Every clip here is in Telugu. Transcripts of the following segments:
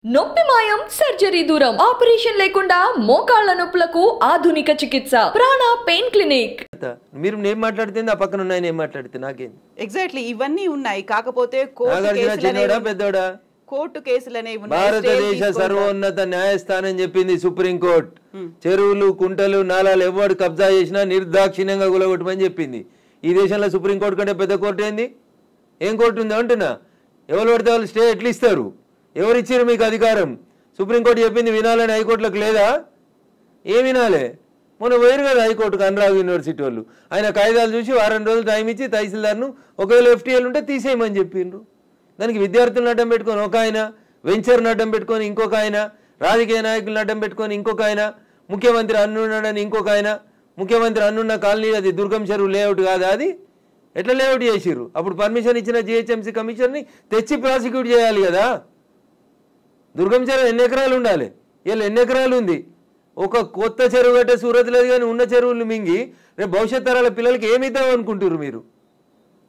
నొప్పి మాయం సర్జరీ దూరం ఆపరేషన్ లేకుండా మోకాళ్ళ నొప్పులకు ఆధునిక చికిత్స ప్రాణ పెయిన్ క్లినిక్. మీరు నేను మాట్లాడుతుంది ఆ పక్కన ఉన్నాయి నేను మాట్లాడితే నాకేం ఎగ్జాక్ట్లీ ఇవన్నీ ఉన్నాయి. కాకపోతే పెద్దోడా కోర్టు కేసులనే భారతదేశ సర్వోన్నత న్యాయస్థానం చెప్పింది సుప్రీంకోర్టు చెరువులు కుంటలు నాలాలు ఎవరు కబ్జా చేసినా నిర్దాక్షిణ్యంగా గులగొట్టమని చెప్పింది. ఈ దేశంలో సుప్రీంకోర్టు కంటే పెద్ద కోర్టు ఏంది? ఏం కోర్టు ఉంది అంటున్నా? ఎవరు పడితే వాళ్ళు స్టే ఎట్లా ఇస్తారు? ఎవరు ఇచ్చారు మీకు అధికారం? సుప్రీంకోర్టు చెప్పింది వినాలని హైకోర్టులకు లేదా? ఏం వినాలే? మొన్న పోయారు కదా హైకోర్టుకు అనురాగ్ యూనివర్సిటీ వాళ్ళు. ఆయన కాయిదాలు చూసి వారం రోజులు టైం ఇచ్చి తహసీల్దార్ను ఒకవేళ ఎఫ్టీఎల్ ఉంటే తీసేయమని చెప్పిండ్రు. దానికి విద్యార్థులను అడ్డం పెట్టుకొని ఒక ఆయన, వెంచర్ను అడ్డం పెట్టుకొని ఇంకొక ఆయన, రాజకీయ నాయకులను అడ్డం పెట్టుకొని ఇంకొక ఆయన, ముఖ్యమంత్రి అన్నున్నాడని ఇంకొక ఆయన. ముఖ్యమంత్రి అన్నున్న కాలనీ అది దుర్గం చెరువు లేఅవుట్ కాదా? అది ఎట్లా లేఅవుట్ చేసిర్రు? అప్పుడు పర్మిషన్ ఇచ్చిన జిహెచ్ఎంసీ కమిషన్ని తెచ్చి ప్రాసిక్యూట్ చేయాలి కదా. దుర్గం చెరువు ఎన్ని ఎకరాలు ఉండాలి? వీళ్ళు ఎన్ని ఎకరాలు ఉంది? ఒక కొత్త చెరువు కట్టే సూరత్ లేదు కానీ ఉన్న చెరువులు మింగి రేపు భవిష్యత్ తరాల పిల్లలకి ఏమిద్దాం అనుకుంటారు మీరు?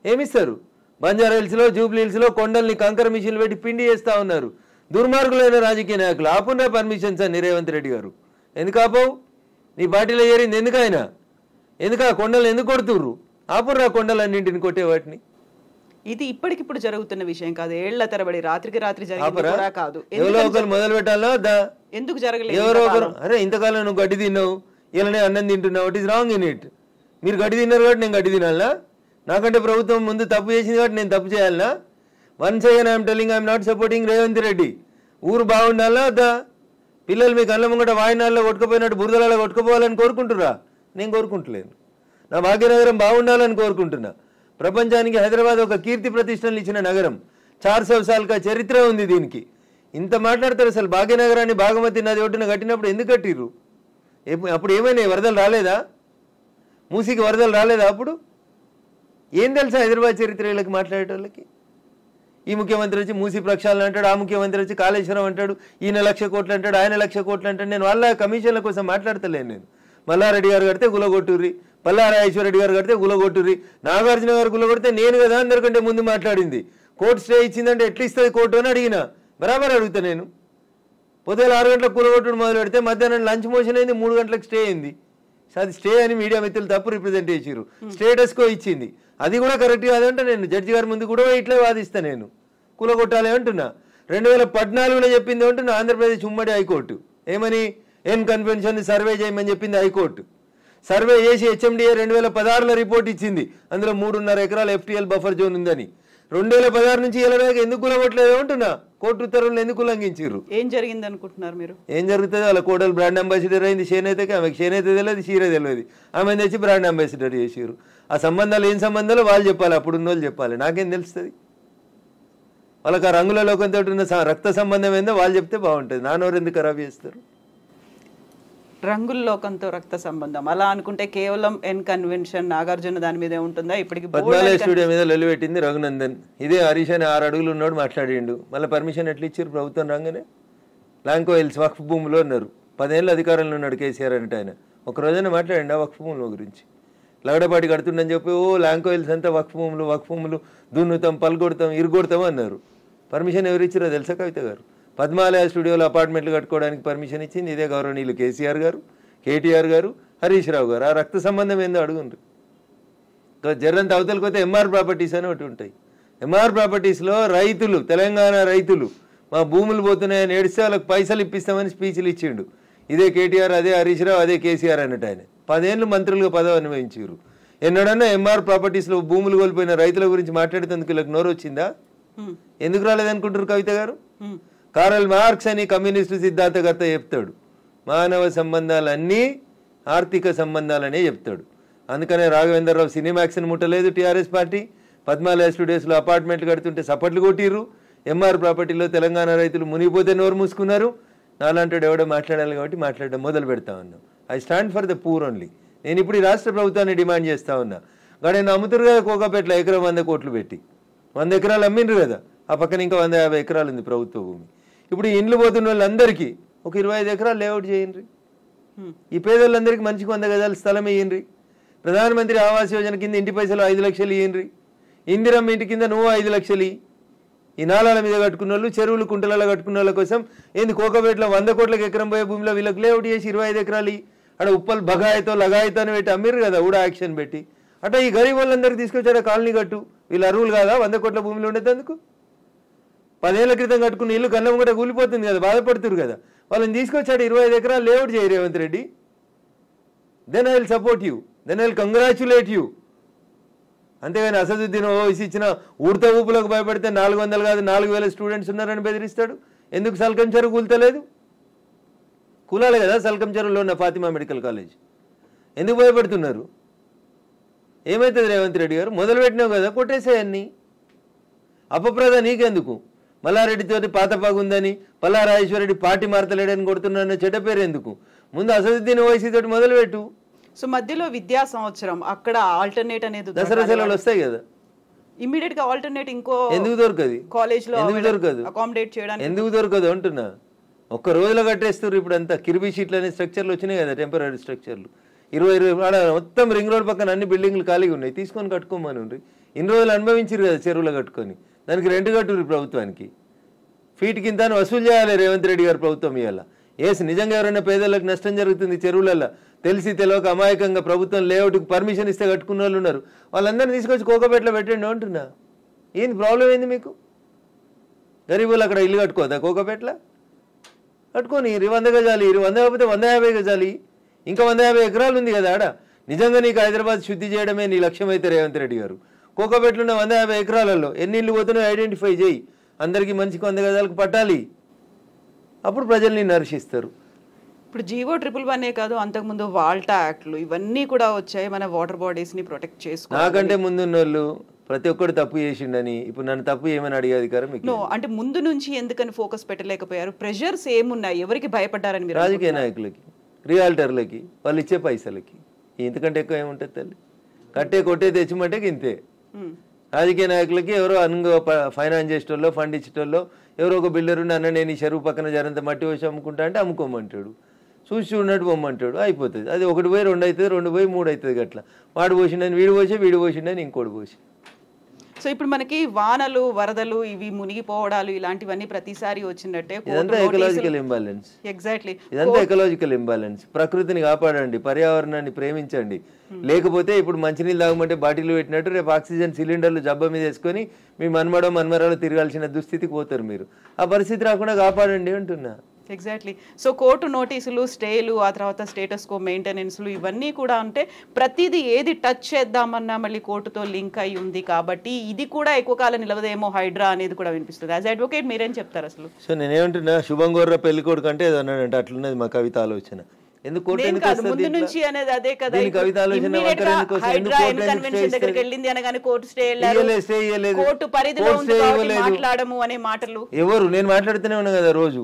ఏమిస్తారు? బంజారా హిల్స్లో జూబ్లీ హిల్స్లో కొండల్ని కంకర మిషన్లు పెట్టి పిండి చేస్తూ ఉన్నారు దుర్మార్గులైన రాజకీయ నాయకులు. ఆపున్నా పర్మిషన్స్ అని రేవంత్ రెడ్డి గారు. ఎందుకు ఆపవు? నీ పార్టీలో చేరింది ఎందుకైనా? ఎందుకు ఆ కొండలు ఎందుకు కొడుతుర్రు? ఆపుర్రా కొండలన్నింటిని కొట్టే వాటిని. ఇది ఇప్పటికిప్పుడు జరుగుతున్న విషయం కాదు, ఏళ్ల తరబడి రాత్రికి రాత్రి జరిగింది కూడా కాదు. ఎవరో ఒకరు మొదలు పెట్టాలా? ఎందుకు జరగలేదు? ఎవరో ఒకరు అరే ఇంతకాలం నువ్వు గడ్డి తిన్నావు, ఇలానే అన్నం తింటున్నావు, it is wrong in it. మీరు గడ్డి తిన్నారు కాబట్టి నేను గడ్డి తినాలా? నాకంటే ప్రభుత్వం ముందు తప్పు చేసింది కాబట్టి నేను తప్పు చేయాలనా? Once again I'm telling I'm not supporting Revanth Reddy. ఊరు బాగుండాలా వద్దా? పిల్లలు మీ కళ్ళ ముంగట వాయినాల్లో కొట్టుకుపోయినట్టు బురదలలో కొట్టుకుపోవాలని కోరుకుంటురా? నేను కోరుకుంటలేను. నా భాగ్యనగరం బాగుండాలని కోరుకుంటున్నా. ప్రపంచానికి హైదరాబాద్ ఒక కీర్తి ప్రతిష్టలు ఇచ్చిన నగరం. 400 సార్లుగా చరిత్ర ఉంది దీనికి. ఇంత మాట్లాడతారు. అసలు భాగ్యనగరాన్ని భాగమతి నది ఒడ్డున కట్టినప్పుడు ఎందుకు కట్టిర్రు? అప్పుడు ఏమైనా వరదలు రాలేదా? మూసీకి వరదలు రాలేదా? అప్పుడు ఏం తెలుసా హైదరాబాద్ చరిత్ర వీళ్ళకి మాట్లాడేటోళ్ళకి? ఈ ముఖ్యమంత్రి వచ్చి మూసీ ప్రక్షాళన అంటాడు, ఆ ముఖ్యమంత్రి వచ్చి కాళేశ్వరం అంటాడు, ఈయన 1,00,000 కోట్లు అంటాడు, ఆయన 1,00,000 కోట్లు అంటాడు. నేను వాళ్ళ కమిషన్ల కోసం మాట్లాడతలేను. నేను మల్లారెడ్డి గారు కడితే గులగొట్టుర్రి, పల్లారాజేశ్వరరెడ్డి గారు కడితే గులగొట్టుర్రి, నాగార్జున గారు గులగొడితే నేను కదా అందరికంటే ముందు మాట్లాడింది. కోర్టు స్టే ఇచ్చిందంటే ఎట్లా ఇస్తుంది కోర్టు అని అడిగిన. బరాబర్ అడుగుతా నేను. పొద్దున 6 గంటలకు కూలగొట్టుడు మొదలు పెడితే మధ్యాహ్నం లంచ్ మోషన్ అయింది, 3 గంటలకు స్టే అయింది. అది స్టే అని మీడియా మిత్రులు తప్పు రిప్రజెంట్ చేసిర్రు. స్టేటస్కో ఇచ్చింది, అది కూడా కరెక్ట్ కాదంటే నేను జడ్జి గారి ముందు కూడా ఇట్లా వాదిస్తా. నేను కూలగొట్టాలి అంటున్నా. 2014లో చెప్పింది అంటున్నా ఆంధ్రప్రదేశ్ ఉమ్మడి హైకోర్టు. ఏమని? ఎన్ కన్వెన్షన్ సర్వే చేయమని చెప్పింది హైకోర్టు. సర్వే చేసి హెచ్ఎండిఏ 2016లో రిపోర్ట్ ఇచ్చింది. అందులో 3.5 ఎకరాల ఎఫ్టీఎల్ బఫర్ జోన్ ఉందని. 2016 నుంచి ఇలా ఎందుకు కూలగొట్టలేదు అంటున్నా. కోర్టు ఉత్తర్వులు ఎందుకు ఉల్లంఘించారు? ఏం జరిగింది అనుకుంటున్నారు మీరు? ఏం జరుగుతుంది? వాళ్ళ కోడలు బ్రాండ్ అంబాసిడర్ అయింది చేనేతకి. ఆమెకి చేనేత తెలియదు, చీర తెలియదు. ఆమె తెచ్చి బ్రాండ్ అంబాసిడర్ చేసారు. ఆ సంబంధాలు ఏం సంబంధాలు వాళ్ళు చెప్పాలి, అప్పుడున్న వాళ్ళు చెప్పాలి. నాకేం తెలుస్తుంది? వాళ్ళకి ఆ రంగుల లోకంతో ఉన్న రక్త సంబంధం ఏందో వాళ్ళు చెప్తే బాగుంటుంది. నానోరు ఎందుకు ఖరాబ్ చేస్తారు? రంగుల లోకంతో రక్త సంబంధం అలా అనుకుంటే కేవలం ఎన్ కన్వెన్షన్ నాగార్జున దాని మీదే ఉంటుందా? ఇప్పటికి పద్మాలయ స్టూడియో మీద లొల్లి పెట్టింది రఘునందన్. ఇదే హరీష్ అని 6 అడుగులు ఉన్నాడు మాట్లాడిండు. మళ్ళీ పర్మిషన్ ఎట్లా ఇచ్చారు ప్రభుత్వం రాగానే? లాంకో హిల్స్ వక్ఫ్ భూములో ఉన్నారు. 10 ఏళ్ళు అధికారంలో ఉన్నాడు కేసీఆర్ అంటే. ఆయన ఒక రోజైనా మాట్లాడండి ఆ వక్ఫ్ భూముల గురించి? లగడపాటి కడుతుండని చెప్పి లాంకో హిల్స్ అంతా వక్ఫ్ భూములు దున్నుతాం, పలుగొడతాం, ఇరుగొడతాం అన్నారు. పర్మిషన్ ఎవరు ఇచ్చారో తెలుసా కవిత గారు? పద్మాలయ స్టూడియోలో అపార్ట్మెంట్లు కట్టుకోవడానికి పర్మిషన్ ఇచ్చింది ఇదే గౌరవనీయులు కేసీఆర్ గారు, కేటీఆర్ గారు, హరీష్ రావు గారు. ఆ రక్త సంబంధం ఏందో అడుగుండ్రు. జర్రంత అవతలకి పోతే ఎంఆర్ ప్రాపర్టీస్ అని ఒకటి ఉంటాయి. ఎంఆర్ ప్రాపర్టీస్లో రైతులు, తెలంగాణ రైతులు మా భూములు పోతున్నాయని ఏడిస్తే వాళ్ళకి పైసలు ఇప్పిస్తామని స్పీచ్లు ఇచ్చిండు. ఇదే కేటీఆర్, అదే హరీష్ రావు, అదే కేసీఆర్ అన్నట్టు. ఆయన 10 ఏళ్ళు మంత్రులుగా పదవి అనుభవించారు. ఎన్నడన్నా ఎంఆర్ ప్రాపర్టీస్లో భూములు కోల్పోయిన రైతుల గురించి మాట్లాడేందుకు వీళ్ళకి నోరు వచ్చిందా? ఎందుకు రాలేదనుకుంటారు కవిత గారు? కారల్ మార్క్స్ అని కమ్యూనిస్టు సిద్ధాంతకర్త చెప్తాడు, మానవ సంబంధాలన్నీ ఆర్థిక సంబంధాలనే చెప్తాడు. అందుకనే రాఘవేంద్రరావు సినిమాక్స్ని ముట్టలేదు టీఆర్ఎస్ పార్టీ. పద్మాలయ స్టూడియోస్లో అపార్ట్మెంట్లు కడుతుంటే సపట్లు కొట్టిర్రు. ఎంఆర్ ప్రాపర్టీలో తెలంగాణ రైతులు మునిగిపోతే నోరు మూసుకున్నారు. నాలంటాడు ఎవడో మాట్లాడాలి కాబట్టి మాట్లాడడం మొదలు పెడతా ఉన్నాం. I stand for the poor only. నేను ఇప్పుడు ఈ రాష్ట్ర ప్రభుత్వాన్ని డిమాండ్ చేస్తూ ఉన్నా. నేను అమ్ముతురు కదా కోకాపేటలో ఎకరం 100 కోట్లు పెట్టి 100 ఎకరాలు అమ్మిండ్రు కదా. ఆ పక్కన ఇంకా 150 ఎకరాలు ఉంది ప్రభుత్వ భూమి. ఇప్పుడు ఇండ్లు పోతున్న వాళ్ళందరికీ ఒక 25 ఎకరాలు లేఅవుట్ చేయండి. ఈ పేదోళ్ళందరికీ మంచికి 100 గజాల స్థలం ఇయ్యండి. ప్రధానమంత్రి ఆవాస్ యోజన కింద ఇంటి పైసలు 5 లక్షలు ఇయ్యండి. ఇందిరమ్మ ఇంటి కింద నువ్వు 5 లక్షలు. ఈ నాలాల మీద కట్టుకున్న వాళ్ళు, చెరువులు కుంటలలో కట్టుకున్న వాళ్ళ కోసం ఏంది కోకపేటలో 100 కోట్లకు ఎకరం పోయే భూమిలో వీళ్ళకి లేఅవుట్ చేసి 25 ఎకరాలు అక్కడ ఉప్పలు బగాయితో లగాయితో అని పెట్టి అమ్మిర్రు కదా ఊడా యాక్షన్ పెట్టి. అట్లా ఈ గరీబ్ వాళ్ళందరికీ తీసుకొచ్చాడ కాలనీ కట్టు, వీళ్ళు అరువులు కాదా 100 కోట్ల భూమిలో ఉండేందుకు? 10 ఏళ్ల క్రితం కట్టుకున్న ఇల్లు కన్నం కూడా కూలిపోతుంది కదా, బాధపడుతురు కదా. వాళ్ళని తీసుకొచ్చాడు 25 ఎకరాలు లేఅవుట్ చేయి Revanth Reddy. Then I will support you, then I will congratulate you. అంతేగాని అసదుద్దీన్ ఓవైసీ ఇచ్చిన ఉడత ఊపులకు భయపడితే 400 కాదు 4000 స్టూడెంట్స్ ఉన్నారని బెదిరిస్తాడు. ఎందుకు సల్కం చెరువు కూల్తలేదు? కూలాలి కదా సల్కం చెరువులో ఉన్న ఫాతిమా మెడికల్ కాలేజ్. ఎందుకు భయపడుతున్నారు? ఏమవుతుంది రేవంత్ రెడ్డి గారు? మొదలుపెట్టినావు కదా, కొట్టేసేయన్ని. అపప్రద నీకెందుకు? మల్లారెడ్డితోటి పాత పగుందని, పల్లారాజేశ్వరరెడ్డి పార్టీ మార్తలేడని కొడుతున్నా చెడ్డ పేరు ఎందుకు? ముందు అసదుద్దీన్ ఓవైసీ తోటి మొదలుపెట్టు. సో మధ్యలో విద్యా సంవత్సరం అక్కడ ఆల్టర్నేట్ అనేది దసరా సెలవులు వస్తాయి కదా, ఇమీడియట్ గా ఆల్టర్నేట్ ఇంకో ఎందుకు దొరకదు? కాలేజ్ లో ఎందుకు దొరకదు? అకామిడేట్ చేయడానికి ఎందుకు దొరకదు అంటున్నా. ఒక్క రోజులో కట్టేస్తారు. ఇప్పుడు అంతా కిర్బీ షీట్లు అనే స్ట్రక్చర్లు వచ్చినాయి కదా, టెంపరీ స్ట్రక్చర్లు. 20 మొత్తం రింగ్ రోడ్ పక్కన అన్ని బిల్డింగ్లు ఖాళీగా ఉన్నాయి, తీసుకొని కట్టుకోమని ఉండ్రి. ఇన్ని రోజులు అనుభవించారు కదా చెరువులో కట్టుకొని, దానికి రెంట్ కట్టుర్రి ప్రభుత్వానికి. ఫీట్ కింద వసూలు చేయాలి రేవంత్ రెడ్డి గారు ప్రభుత్వం ఇవాళ. ఏసి నిజంగా ఎవరైనా పేదలకు నష్టం జరుగుతుంది చెరువులలో తెలిసి తెలియక అమాయకంగా ప్రభుత్వం లేఅవుట్కి పర్మిషన్ ఇస్తే కట్టుకున్న వాళ్ళు ఉన్నారు, వాళ్ళందరినీ తీసుకొచ్చి కోకపేటలో పెట్టండి అంటున్నా. ఏంది ప్రాబ్లం ఏంది మీకు? గరీబులు అక్కడ ఇల్లు కట్టుకోదా కోకపేటలో? కట్టుకొని 100 గజాలి, 100 కాకపోతే 150 గజాలి, ఇంకా 150 ఎకరాలు ఉంది కదా ఆడ. నిజంగా నీకు హైదరాబాద్ శుద్ధి చేయడమే నీ లక్ష్యం అయితే రేవంత్ రెడ్డి గారు, కోకపేటలో ఉన్న 150 ఎకరాలలో ఎన్ని ఇళ్ళు పోతున్నాయో ఐడెంటిఫై చేయి, అందరికీ మంచికి 100 గజాలకు పట్టాలి, అప్పుడు ప్రజల్ని నర్శిస్తారు. ఇప్పుడు జీవో 111 కాదు, అంతకుముందు వాల్టా యాక్ట్లు ఇవన్నీ కూడా వచ్చాయి మన వాటర్ బాడీస్ ని ప్రొటెక్ట్ చేసుకో. నాకంటే ముందున్న వాళ్ళు ప్రతి ఒక్కరు తప్పు చేసిండని ఇప్పుడు నన్ను తప్పు ఏమని అడిగే అధికారం మీకు? అంటే ముందు నుంచి ఎందుకని ఫోకస్ పెట్టలేకపోయారు? ప్రెషర్స్ ఏమున్నాయి? ఎవరికి భయపడ్డారని మీరు? రాజకీయ నాయకులకి, రియాల్టర్లకి, వాళ్ళు ఇచ్చే పైసలకి. ఇంతకంటే ఎక్కువ ఏముంటుంది తల్లి? కట్టే కొట్టే తెచ్చిమంటే ఇంతే. రాజకీయ నాయకులకి ఎవరో ఫైనాన్స్ చేసేటోళ్ళు, ఫండ్ ఇచ్చేటోళ్ళు, ఎవరో ఒక బిల్డర్ అన్న నేను ఈ చెరువు పక్కన జరంత మట్టి వచ్చి అమ్ముకుంటా అంటే అమ్ముకోమంటాడు, చూసి చూడనట్టు పొమ్మంటాడు, అయిపోతుంది. అది 1 పోయి 2 అవుతుంది, 2 పోయి 3 అవుతుంది. గట్లా వాడు పోసిండని వీడు పోసి, వీడు పోసిండని ఇంకోటి పోసి. సో ఇప్పుడు మనకి వానలు, వరదలు, ఇవి మునిగిపోవడాలు ఇలాంటివన్నీ ప్రతిసారి వచ్చినట్టే. ఇదంతా ఎకలాజికల్ ఇంబాలెన్స్. ఎగ్జాక్ట్లీ, ఇదంతా ఎకలాజికల్ ఇంబాలెన్స్. ప్రకృతిని కాపాడండి, పర్యావరణాన్ని ప్రేమించండి. లేకపోతే ఇప్పుడు మంచినీళ్ళు తాగమంటే బాటిల్ పెట్టినట్టు రేపు ఆక్సిజన్ సిలిండర్లు జబ్బ మీద వేసుకొని మీ మన్మరాలు తిరగాల్సిన దుస్థితికి పోతారు మీరు. ఆ పరిస్థితి రాకుండా కాపాడండి అంటున్నా. ఎగ్జాక్ట్లీ. సో కోర్టు నోటీసులు, స్టేలు, ఆ తర్వాత స్టేటస్ కో మెయింటెనెన్స్లు ఇవన్నీ కూడా అంటే ప్రతిదీ ఏది టచ్ చేద్దామన్నా మళ్ళీ కోర్టుతో లింక్ అయి ఉంది కాబట్టి ఇది కూడా ఎక్కువ కాలం నిలవదేమో హైడ్రా అనేది కూడా వినిపిస్తుంది. యాజ్ అడ్వకేట్ మీరేం చెప్తారు అసలు? సో నేనేమంటున్నా, శుభం గోర్ర పెళ్లి కొడుకు అంటే ఏదో అన్నాడంటే అట్లున్నది మా కవిత ఆలోచన. ఎందుకు కోర్టు ఎందుకు ముందు నుంచి అనేది అదే కదా, కవిత ఆలోచన దగ్గరికి వెళ్ళింది అనగానే కోర్టు స్టే కోర్టు పరిధిలో మాట్లాడము అనే మాటలు ఎవరు? నేను మాట్లాడుతూనే ఉన్నా కదా రోజు.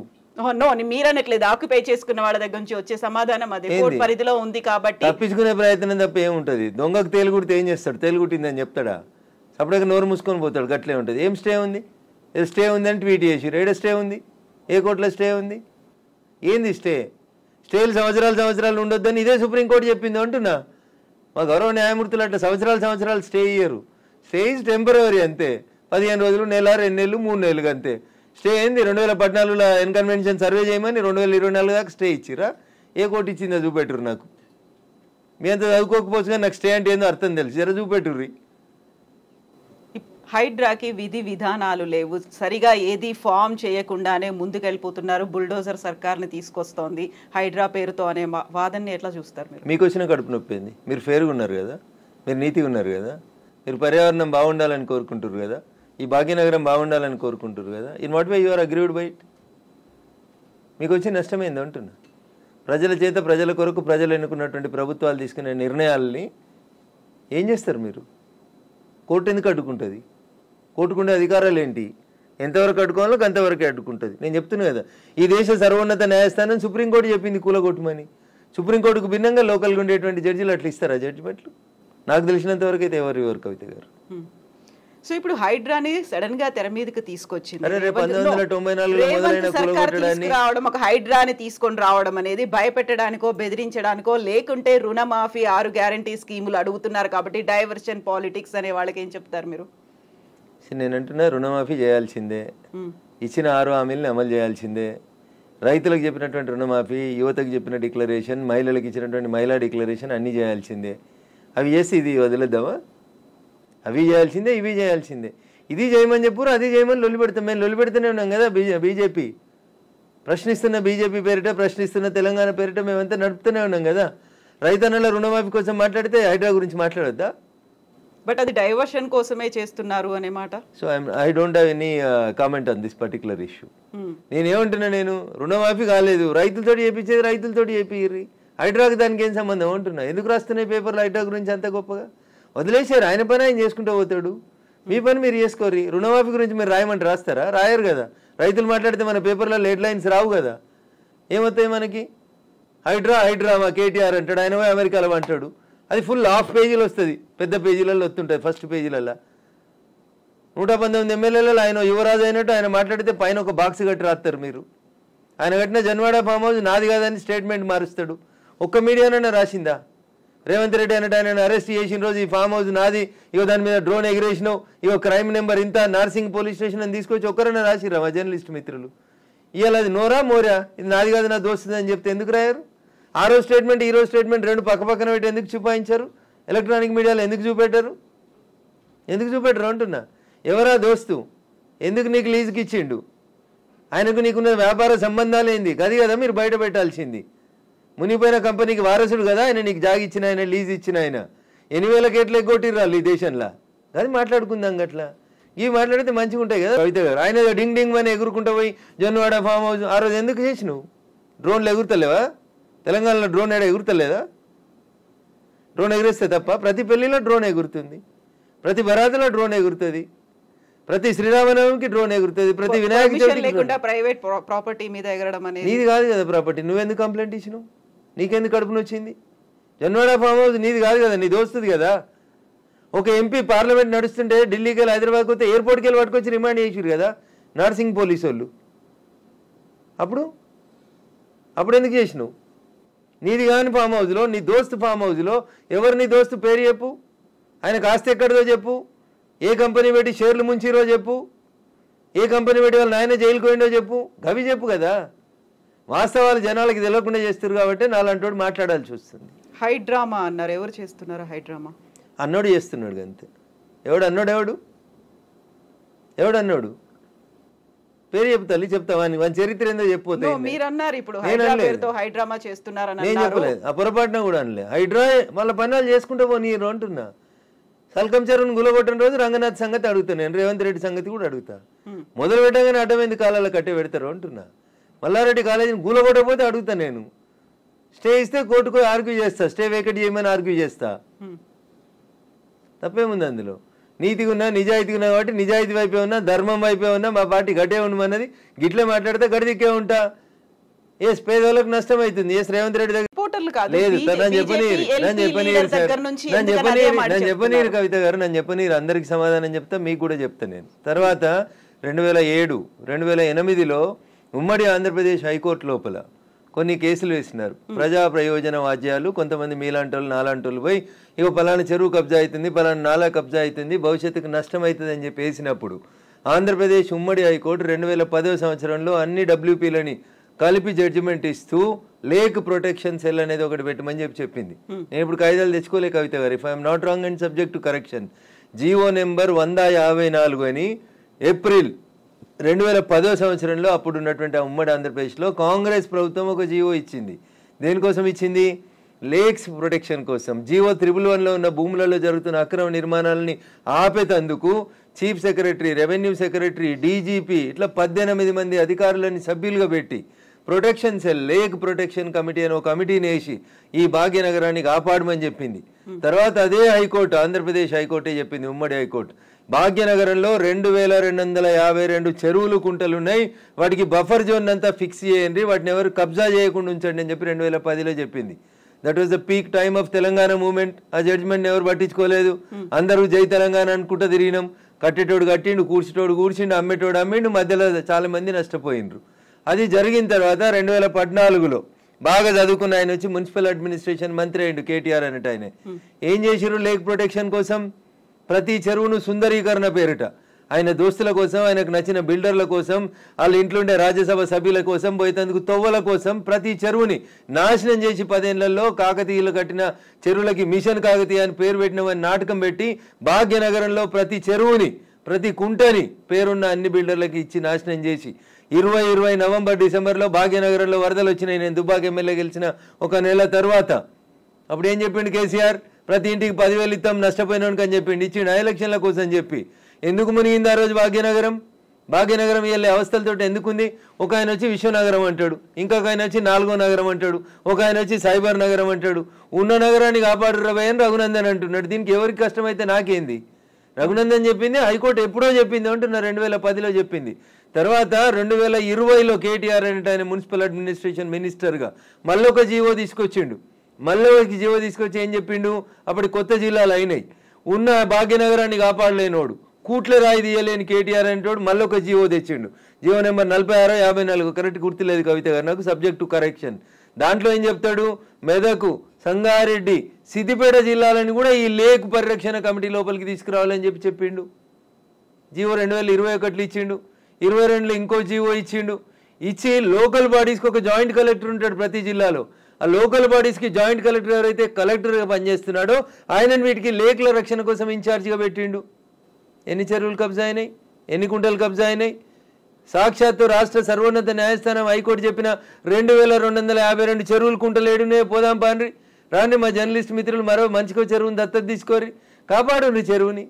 నో మీరనట్లేదు, ఆక్యుపై చేసుకున్న వాళ్ళ దగ్గర నుంచి వచ్చే సమాధానం అదే, కోర్టు పరిధిలో ఉంది కాబట్టి. తప్పించుకునే ప్రయత్నం తప్ప ఏముంటది? దొంగకు తేలుగుడితే ఏం చేస్తాడు? తేలుగుట్టిందని చెప్తాడా? అప్పటికే నోరు మూసుకొని పోతాడు. గట్లే ఉంటుంది. ఏం స్టే ఉంది? స్టే ఉంది అని ట్వీట్ చేసి ఏడ స్టే ఉంది? ఏ కోర్టులో స్టే ఉంది? ఏంది స్టే? స్టేలు సంవత్సరాలు ఉండొద్దని ఇదే సుప్రీంకోర్టు చెప్పింది అంటున్నా. మా గౌరవ న్యాయమూర్తులు అట్లా సంవత్సరాలు స్టే ఇయ్యరు. స్టే ఈజ్ టెంపరరీ అంతే. 15 రోజులు, నెల, 2 నెలలు, 3 నెలలు అంతే. స్టే ఏంది? 2014లో ఎన్కన్వెన్షన్ సర్వే చేయమని 2024 దాకా స్టే ఇచ్చిరా? ఏ కోర్టు ఇచ్చిందో చూపెట్టురు నాకు. మీ అంత చదువుకోకపోవచ్చు కానీ నాకు స్టే అంటే ఏందో అర్థం తెలుసు, జర చూపెట్టుర్రి. హైడ్రాకి విధి విధానాలు లేవు, సరిగా ఏది ఫామ్ చేయకుండానే ముందుకెళ్ళిపోతున్నారు, బుల్డోజర్ సర్కార్ని తీసుకొస్తోంది హైడ్రా పేరుతో అనే వాదనని ఎట్లా చూస్తారు మీరు? మీకు వచ్చిన కడుపు నొప్పి ఏంది? మీరు ఫేర్గా ఉన్నారు కదా, మీరు నీతిగా ఉన్నారు కదా, మీరు పర్యావరణం బాగుండాలని కోరుకుంటారు కదా, ఈ భాగ్యనగరం బాగుండాలని కోరుకుంటారు కదా. In what way you are agreed by it? మీకు వచ్చి నష్టమైంది అంటున్నా. ప్రజల చేత, ప్రజల కొరకు ప్రజలు ఎన్నుకున్నటువంటి ప్రభుత్వాలు తీసుకునే నిర్ణయాలని ఏం చేస్తారు మీరు? కోర్టు ఎందుకు అడ్డుకుంటుంది? కోర్టుకుండే అధికారాలు ఏంటి? ఎంతవరకు అడ్డుకోవాలో అంతవరకే అడ్డుకుంటుంది. నేను చెప్తున్నా కదా, ఈ దేశ సర్వోన్నత న్యాయస్థానం సుప్రీంకోర్టు చెప్పింది కూలగొట్టమని. సుప్రీంకోర్టుకు భిన్నంగా లోకల్గా ఉండేటువంటి జడ్జిలు అట్లా ఇస్తారా జడ్జిమెంట్లు? నాకు తెలిసినంత వరకు అయితే ఎవరు కవిత గారు. సో ఇప్పుడు హైడ్రాని సడన్ గా తెర మీదకి తీసుకొచ్చింది. 1994 రావడం, ఒక హైడ్రాని తీసుకొని రావడం అనేది భయపెట్టడానికో బెదిరించడానికో, లేకుంటే రుణమాఫీ 6 గ్యారంటీ స్కీములు అడుగుతున్నారు కాబట్టి డైవర్షన్ పాలిటిక్స్ అనే వాళ్ళకి ఏం చెప్తారు మీరు? నేను అంటున్నా రుణమాఫీ చేయాల్సిందే, ఇచ్చిన 6 హామీలను అమలు చేయాల్సిందే, రైతులకు చెప్పినటువంటి రుణమాఫీ, యువతకు చెప్పిన డిక్లరేషన్, మహిళలకు ఇచ్చినటువంటి మహిళా డిక్లరేషన్ అన్నీ చేయాల్సిందే. అవి చేసి ఇది వదిలేద్దామా? అవి చేయాల్సిందే, ఇవి చేయాల్సిందే. ఇది చేయమని చెప్పురు, అది చేయమని లొల్లి పెడతాం. మేము లొల్లి పెడుతూనే ఉన్నాం కదా. బీజేపీ ప్రశ్నిస్తున్న బీజేపీ పేరిట, ప్రశ్నిస్తున్న తెలంగాణ పేరిట మేమంతా నడుపుతూనే ఉన్నాం కదా. రైతన్నల రుణమాఫీ కోసం మాట్లాడితే హైడ్రా గురించి మాట్లాడొద్దా? బట్ అది డైవర్షన్ కోసమే చేస్తున్నారు అనే మాట. So I don't have any comment on this particular issue. నేనేమంటున్నా, నేను రుణమాఫీ కాలేదు, రైతులతో చేయించేది రైతులతో చేపిర్రి, హైడ్రాకి దానికి ఏం సంబంధం అంటున్నా. ఎందుకు రాస్తున్నాయి పేపర్లు హైడ్రా గురించి అంత గొప్పగా? వదిలేశారు, ఆయన పని ఆయన చేసుకుంటూ పోతాడు, మీ పని మీరు చేసుకోరు. రుణమాఫీ గురించి మీరు రాయమంటే రాస్తారా? రాయరు కదా. రైతులు మాట్లాడితే మన పేపర్లో హెడ్ లైన్స్ రావు కదా. ఏమవుతాయి మనకి? హైడ్రా మా కేటీఆర్ అంటాడు, ఆయన అమెరికాలో అంటాడు, అది ఫుల్ హాఫ్ పేజీలు వస్తుంది, పెద్ద పేజీలలో వస్తుంటుంది. ఫస్ట్ పేజీలలో 119 ఎమ్మెల్యేలలో ఆయన యువరాజు అయినట్టు ఆయన మాట్లాడితే పైన ఒక బాక్స్ కట్టి రాస్తారు మీరు. ఆయన కట్టిన జన్వాడ ఫామ్ హౌస్ నాది కాదని స్టేట్మెంట్ మారుస్తాడు. ఒక్క మీడియానైనా రాసిందా? రేవంత్ రెడ్డి అన్నట్టు ఆయన అరెస్ట్ చేసిన రోజు ఈ ఫామ్ హౌస్ నాది, ఇగో దాని మీద డ్రోన్ ఎగిరేసినావు, ఇగో క్రైమ్ నెంబర్ ఇంత, నార్సింగ్ పోలీస్ స్టేషన్ అని తీసుకొచ్చి ఒక్కరైనా రాసిరా మా జర్నలిస్ట్ మిత్రులు? ఇవాళ అది నోరా మోరా, ఇది నాది కాదు నా దోస్తుంది అని చెప్తే ఎందుకు రాయారు? ఆ రోజు స్టేట్మెంట్ ఈ రోజు స్టేట్మెంట్ రెండు పక్క పక్కన పెట్టి ఎందుకు చూపాయించారు? ఎలక్ట్రానిక్ మీడియాలో ఎందుకు చూపెట్టారు? ఎందుకు చూపెట్టరు అంటున్నా. ఎవరా దోస్తు? ఎందుకు నీకు లీజుకి ఇచ్చిండు? ఆయనకు నీకున్న వ్యాపార సంబంధాలు ఏంది? అది కదా మీరు బయట పెట్టాల్సింది. మునిపోయిన కంపెనీకి వారసుడు కదా ఆయన, నీకు జాగి ఇచ్చిన ఆయన, లీజ్ ఇచ్చిన ఆయన. 8,000 కేట్లు ఎగ్గొట్టిర్రాళ్ళు ఈ దేశంలో. అది మాట్లాడుకుందాం గట్లా. ఇవి మాట్లాడితే మంచిగా ఉంటాయి కదా. కవిత గారు ఆయన డింగ్ డింగ్ అని ఎగురుకుంటూ పోయి జొన్నవాడ ఫామ్ హౌస్ ఆ రోజు ఎందుకు చేసినావు? డ్రోన్లు ఎగురుతలేవా? తెలంగాణలో డ్రోన్ ఏడా ఎగురుతలేదా? డ్రోన్ ఎగిరేస్తే తప్ప? ప్రతి పెళ్లిలో డ్రోన్ ఎగురుతుంది, ప్రతి బరాతులో డ్రోన్ ఎగురుతుంది, ప్రతి శ్రీరామనవమికి డ్రోన్ ఎగురుతుంది, ప్రతి వినాయక చవితికి. ప్రైవేట్ ప్రాపర్టీ మీద ఎగరడం అనేది నీది కాదు కదా ప్రాపర్టీ. నువ్వెందుకు కంప్లైంట్ ఇచ్చినావు? నీకెందుకు కడుపున వచ్చింది? జన్వాడ ఫామ్ హౌస్ నీది కాదు కదా, నీ దోస్తుంది కదా. ఒక ఎంపీ పార్లమెంట్ నడుస్తుంటే ఢిల్లీకి వెళ్ళి హైదరాబాద్కి వస్తే ఎయిర్పోర్ట్కి వెళ్ళి పట్టుకొచ్చి రిమాండ్ చేసిరు కదా నార్సింగ్ పోలీసు వాళ్ళు. అప్పుడు ఎందుకు చేసినావు? నీది కాని ఫామ్ హౌస్లో, నీ దోస్తు ఫామ్ హౌస్లో ఎవరు నీ దోస్తు పేరు చెప్పు, ఆయన కాస్త ఎక్కడిదో చెప్పు, ఏ కంపెనీ పెట్టి షేర్లు ముంచిరో చెప్పు, ఏ కంపెనీ పెట్టి వాళ్ళు నాయన జైలుకు పోయిండో చెప్పు, గవి చెప్పు కదా. వాస్తవాలు జనాలకి తెలియకుండా చేస్తారు కాబట్టి నాలంటోడు మాట్లాడాల్సి వస్తుంది. హైడ్రామా అన్నారు, ఎవరు చేస్తున్నారు హైడ్రామా? అన్నోడు చేస్తున్నాడు అంతే. ఎవడు పేరు చెప్తా చెప్తావా? వాని చరిత్ర ఏందో చెప్పిపోతే మీరు అన్నారు ఇప్పుడు హైడ్రామా చేస్తున్నారని. నేను చెప్పలేదు, ఆ పొరపాటున కూడా అనలే. హైడ్రా వాళ్ళ పనులు చేసుకుంటూ పోనీరు అంటున్నా. సల్కం చెరువును గులగొట్టిన రోజు రంగనాథ్ సంగతి అడుగుతా, నేను రేవంత్ రెడ్డి సంగతి కూడా అడుగుతా. మొదలు పెట్టగానే అడ్డమైంది కాలాల కట్టే పెడతారు అంటున్నా. మల్లారెడ్డి కాలేజీని గులగొట్టకపోతే అడుగుతా, నేను స్టే ఇస్తే కోర్టుకు ఆర్గ్యూ చేస్తా, స్టే వేకెట్ చేయమని ఆర్గ్యూ చేస్తా. తప్పేముంది అందులో? నీతిగా ఉన్నా, నిజాయితీగా ఉన్నా కాబట్టి నిజాయితీ వైపే ఉన్నా, ధర్మం వైపే ఉన్నా, మా పార్టీ గట్టే ఉండమన్నది. గిట్లే మాట్లాడితే గడిదిక్కే ఉంటా. ఎస్ పేదోళ్ళకి నష్టం అవుతుంది. ఎస్ రేవంత్ రెడ్డి దగ్గర లేదు. చెప్పనీరు కవిత గారు, నన్ను చెప్పనీరు. అందరికి సమాధానం చెప్తా, మీకు కూడా చెప్తా నేను. తర్వాత 2007, 2008లో ఉమ్మడి ఆంధ్రప్రదేశ్ హైకోర్టు లోపల కొన్ని కేసులు వేసినారు. ప్రజా ప్రయోజన వాద్యాలు. కొంతమంది మీలాంటోళ్ళు నాలాంటోళ్ళు పోయి ఇక పలానా చెరువు కబ్జా అవుతుంది, పలానా నాలా కబ్జా అవుతుంది, భవిష్యత్తుకు నష్టం అవుతుంది అని చెప్పి వేసినప్పుడు ఆంధ్రప్రదేశ్ ఉమ్మడి హైకోర్టు 2010వ సంవత్సరంలో అన్ని WPలని కలిపి జడ్జిమెంట్ ఇస్తూ లేక్ ప్రొటెక్షన్ సెల్ అనేది ఒకటి పెట్టమని చెప్పింది. నేను ఇప్పుడు కాయిదాలు తెచ్చుకోలే కవిత గారు, if I'm not wrong and subject to correction. GO number 154 అని ఏప్రిల్ 2010వ సంవత్సరంలో అప్పుడు ఉన్నటువంటి ఉమ్మడి ఆంధ్రప్రదేశ్లో కాంగ్రెస్ ప్రభుత్వం ఒక జీవో ఇచ్చింది. దేనికోసం ఇచ్చింది? లేక్స్ ప్రొటెక్షన్ కోసం. జీవో 111లో ఉన్న భూములలో జరుగుతున్న అక్రమ నిర్మాణాలని ఆపేతందుకు chief secretary, revenue secretary, DGP ఇట్లా 18 మంది అధికారులని సభ్యులుగా పెట్టి protection cell, lake protection committee అని ఒక కమిటీని వేసి ఈ భాగ్యనగరాన్ని కాపాడమని చెప్పింది. తర్వాత అదే హైకోర్టు, ఆంధ్రప్రదేశ్ హైకోర్టే చెప్పింది, ఉమ్మడి హైకోర్టు, భాగ్యనగరంలో 2252 చెరువులు, కుంటలు ఉన్నాయి, వాటికి బఫర్ జోన్ అంతా ఫిక్స్ చేయండి, వాటిని ఎవరు కబ్జా చేయకుండా ఉంచండి అని చెప్పి 2010లో చెప్పింది. That was the peak time of Telangana movement. ఆ జడ్జిమెంట్ ఎవరు పట్టించుకోలేదు. అందరూ జై తెలంగాణ అనుకుంటూ తిరిగినాం. కట్టేటోడు కట్టిండు, కూర్చేటోడు కూర్చిండు, అమ్మేటోడు అమ్మిండు, మధ్యలో చాలా మంది నష్టపోయిండ్రు. అది జరిగిన తర్వాత 2014లో బాగా చదువుకున్న ఆయన వచ్చి మున్సిపల్ అడ్మినిస్ట్రేషన్ మంత్రి అయ్యిండు, కేటీఆర్ అన్నట్టు. ఆయన ఏం చేసిరు? లేక్ ప్రొటెక్షన్ కోసం ప్రతి చెరువును సుందరీకరణ పేరిట ఆయన దోస్తుల కోసం, ఆయనకు నచ్చిన బిల్డర్ల కోసం, వాళ్ళ ఇంట్లో ఉండే రాజ్యసభ సభ్యుల కోసం, పోయేందుకు తొవ్వల కోసం ప్రతి చెరువుని నాశనం చేసి 10 ఏళ్లలో కాకతీయులు కట్టిన చెరువులకి మిషన్ కాకతీయ అని పేరు పెట్టినవని నాటకం పెట్టి భాగ్యనగరంలో ప్రతి చెరువుని, ప్రతి కుంటని పేరున్న అన్ని బిల్డర్లకి ఇచ్చి నాశనం చేసి 2020 నవంబర్ డిసెంబర్లో భాగ్యనగరంలో వరదలు వచ్చినాయి. నేను దుబ్బాక ఎమ్మెల్యే గెలిచిన 1 నెల తర్వాత అప్పుడు ఏం చెప్పిండు కేసీఆర్? ప్రతి ఇంటికి 10,000 ఇస్తాం నష్టపోయినానికి అని చెప్పిండు. ఇచ్చిండు ఎలక్షన్ల కోసం చెప్పి. ఎందుకు మునిగింది ఆ రోజు భాగ్యనగరం? భాగ్యనగరం వెళ్ళే అవస్థలతో ఎందుకుంది? ఒక ఆయన వచ్చి విశ్వనగరం అంటాడు, ఇంకొక ఆయన వచ్చి 4వ నగరం అంటాడు, ఒక ఆయన వచ్చి సైబర్ నగరం అంటాడు. ఉన్న నగరాన్ని కాపాడు రవై అని రఘునందన్ అంటున్నాడు. దీనికి ఎవరికి కష్టమైతే నాకేంది? రఘునందన్ చెప్పింది, హైకోర్టు ఎప్పుడో చెప్పింది అంటున్నా, 2010లో చెప్పింది. తర్వాత 2020లో కేటీఆర్ అంటే ఆయన మున్సిపల్ అడ్మినిస్ట్రేషన్ మినిస్టర్గా మళ్ళొక జీవో తీసుకొచ్చిండు. జీవో తీసుకొచ్చి ఏం చెప్పిండు? అప్పటి కొత్త జిల్లాలు అయినాయి, ఉన్న భాగ్యనగరాన్ని కాపాడలేనోడు, కూట్ల రాయి తీయలేని కేటీఆర్ అంటోడు మళ్ళొక జీవో తెచ్చిండు. జీవో నెంబర్ 46-54, కరెక్ట్ గుర్తులేదు కవిత గారు నాకు, సబ్జెక్ట్ టు కరెక్షన్. దాంట్లో ఏం చెప్తాడు? మెదకు, సంగారెడ్డి, సిద్దిపేట జిల్లాలని కూడా ఈ లేక్ పరిరక్షణ కమిటీ లోపలికి తీసుకురావాలని చెప్పిండు. జీవో 2021లో ఇచ్చిండు. 22లో ఇంకో జీవో ఇచ్చిండు. ఇచ్చి లోకల్ బాడీస్కి ఒక జాయింట్ కలెక్టర్ ఉంటాడు ప్రతి జిల్లాలో. ఆ లోకల్ బాడీస్కి జాయింట్ కలెక్టర్ ఎవరైతే కలెక్టర్గా పనిచేస్తున్నాడో ఆయనను వీటికి లేక్ల రక్షణ కోసం ఇన్ఛార్జిగా పెట్టిండు. ఎన్ని చెరువులు కబ్జా అయినాయి? ఎన్ని కుంటలు కబ్జా అయినాయి? సాక్షాత్తు రాష్ట్ర సర్వోన్నత న్యాయస్థానం హైకోర్టు చెప్పిన 2252 చెరువులు కుంటలు ఏడునే పోదాం పాండ్రి రాండి. మా జర్నలిస్ట్ మిత్రులు మరో మంచికో చెరువుని దత్తత తీసుకోరి, కాపాడు చెరువుని.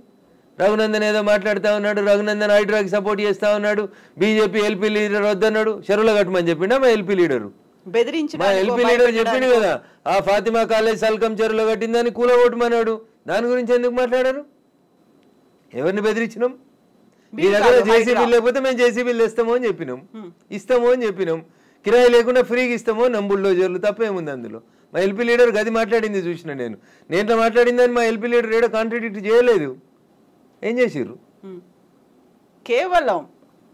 రఘునందన్ ఏదో మాట్లాడుతూ ఉన్నాడు, రఘునందన్ హైడ్రాకి సపోర్ట్ చేస్తూ ఉన్నాడు, బీజేపీ ఎల్పీ లీడర్ వద్దన్నాడు. చెరువుల కట్టమని చెప్పిండా మా ఎల్పీ లీడరు? మా ఎల్పీ లీడర్ చెప్పిండు కదా, ఆ ఫాతిమా కాలేజ్ సల్కం చెరువులో కట్టిందని కూలగొట్టమన్నాడు. దాని గురించి ఎందుకు మాట్లాడారు? ఎవరిని బెదిరించినాం? మీ దగ్గర జేసీబీలు లేకపోతే మేము జేసీబీలు ఇస్తామో అని చెప్పినాం, ఇస్తామో అని చెప్పినాం. కిరాయి లేకుండా ఫ్రీగా ఇస్తామో నంబుల్లో జరులు, తప్పేముంది అందులో? మా ఎల్పీ లీడర్ గది మాట్లాడింది చూసిన నేను మాట్లాడిందని మా ఎల్పీ లీడర్ ఏడో కాంట్రాడిక్ట్ చేయలేదు. ఏం చేసిర్రు? కేవలం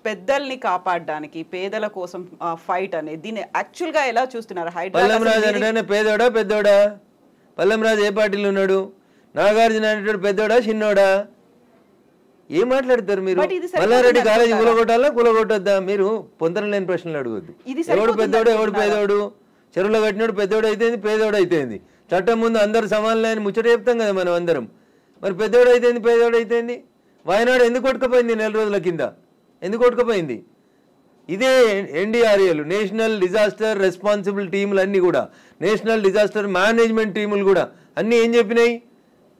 పెద్దల్ని కాపాడడానికి, పేదల కోసం ఫైట్ అనేది దీన్ని యాక్చువల్ గా ఎలా చూస్తున్నారు? పల్లంరాజు అంటే పేదోడా పెద్దోడా? పల్లంరాజు ఏ పార్టీలో ఉన్నాడు? నాగార్జున అనేటోడు పెద్దోడా చిన్నోడా? ఏం మాట్లాడతారు మీరు? మల్లారెడ్డి కాలేజీ కూలగొట్టొద్దా? మీరు పొంతన లేని ప్రశ్నలు అడగొద్దు. ఎవడు పెద్దోడు ఎవడు పేదోడు? చెరువులో కట్టినోడు పెద్దోడు అయితేంది, పేదోడు అయితేంది. చట్టం ముందు అందరు సమానలే అని ముచ్చట చెప్తాం కదా మనం అందరం. మరి పెద్దోడు అయితేంది, పేదోడు అయితేంది? వాయనాడు ఎందుకు కొట్టుకుపోయింది 4 రోజుల కింద? ఎందుకు కొట్టుకుపోయింది? ఇదే NDRAలు, నేషనల్ డిజాస్టర్ రెస్పాన్సిబుల్ టీములు అన్నీ కూడా, నేషనల్ డిజాస్టర్ మేనేజ్మెంట్ టీములు కూడా అన్నీ ఏం చెప్పినాయి?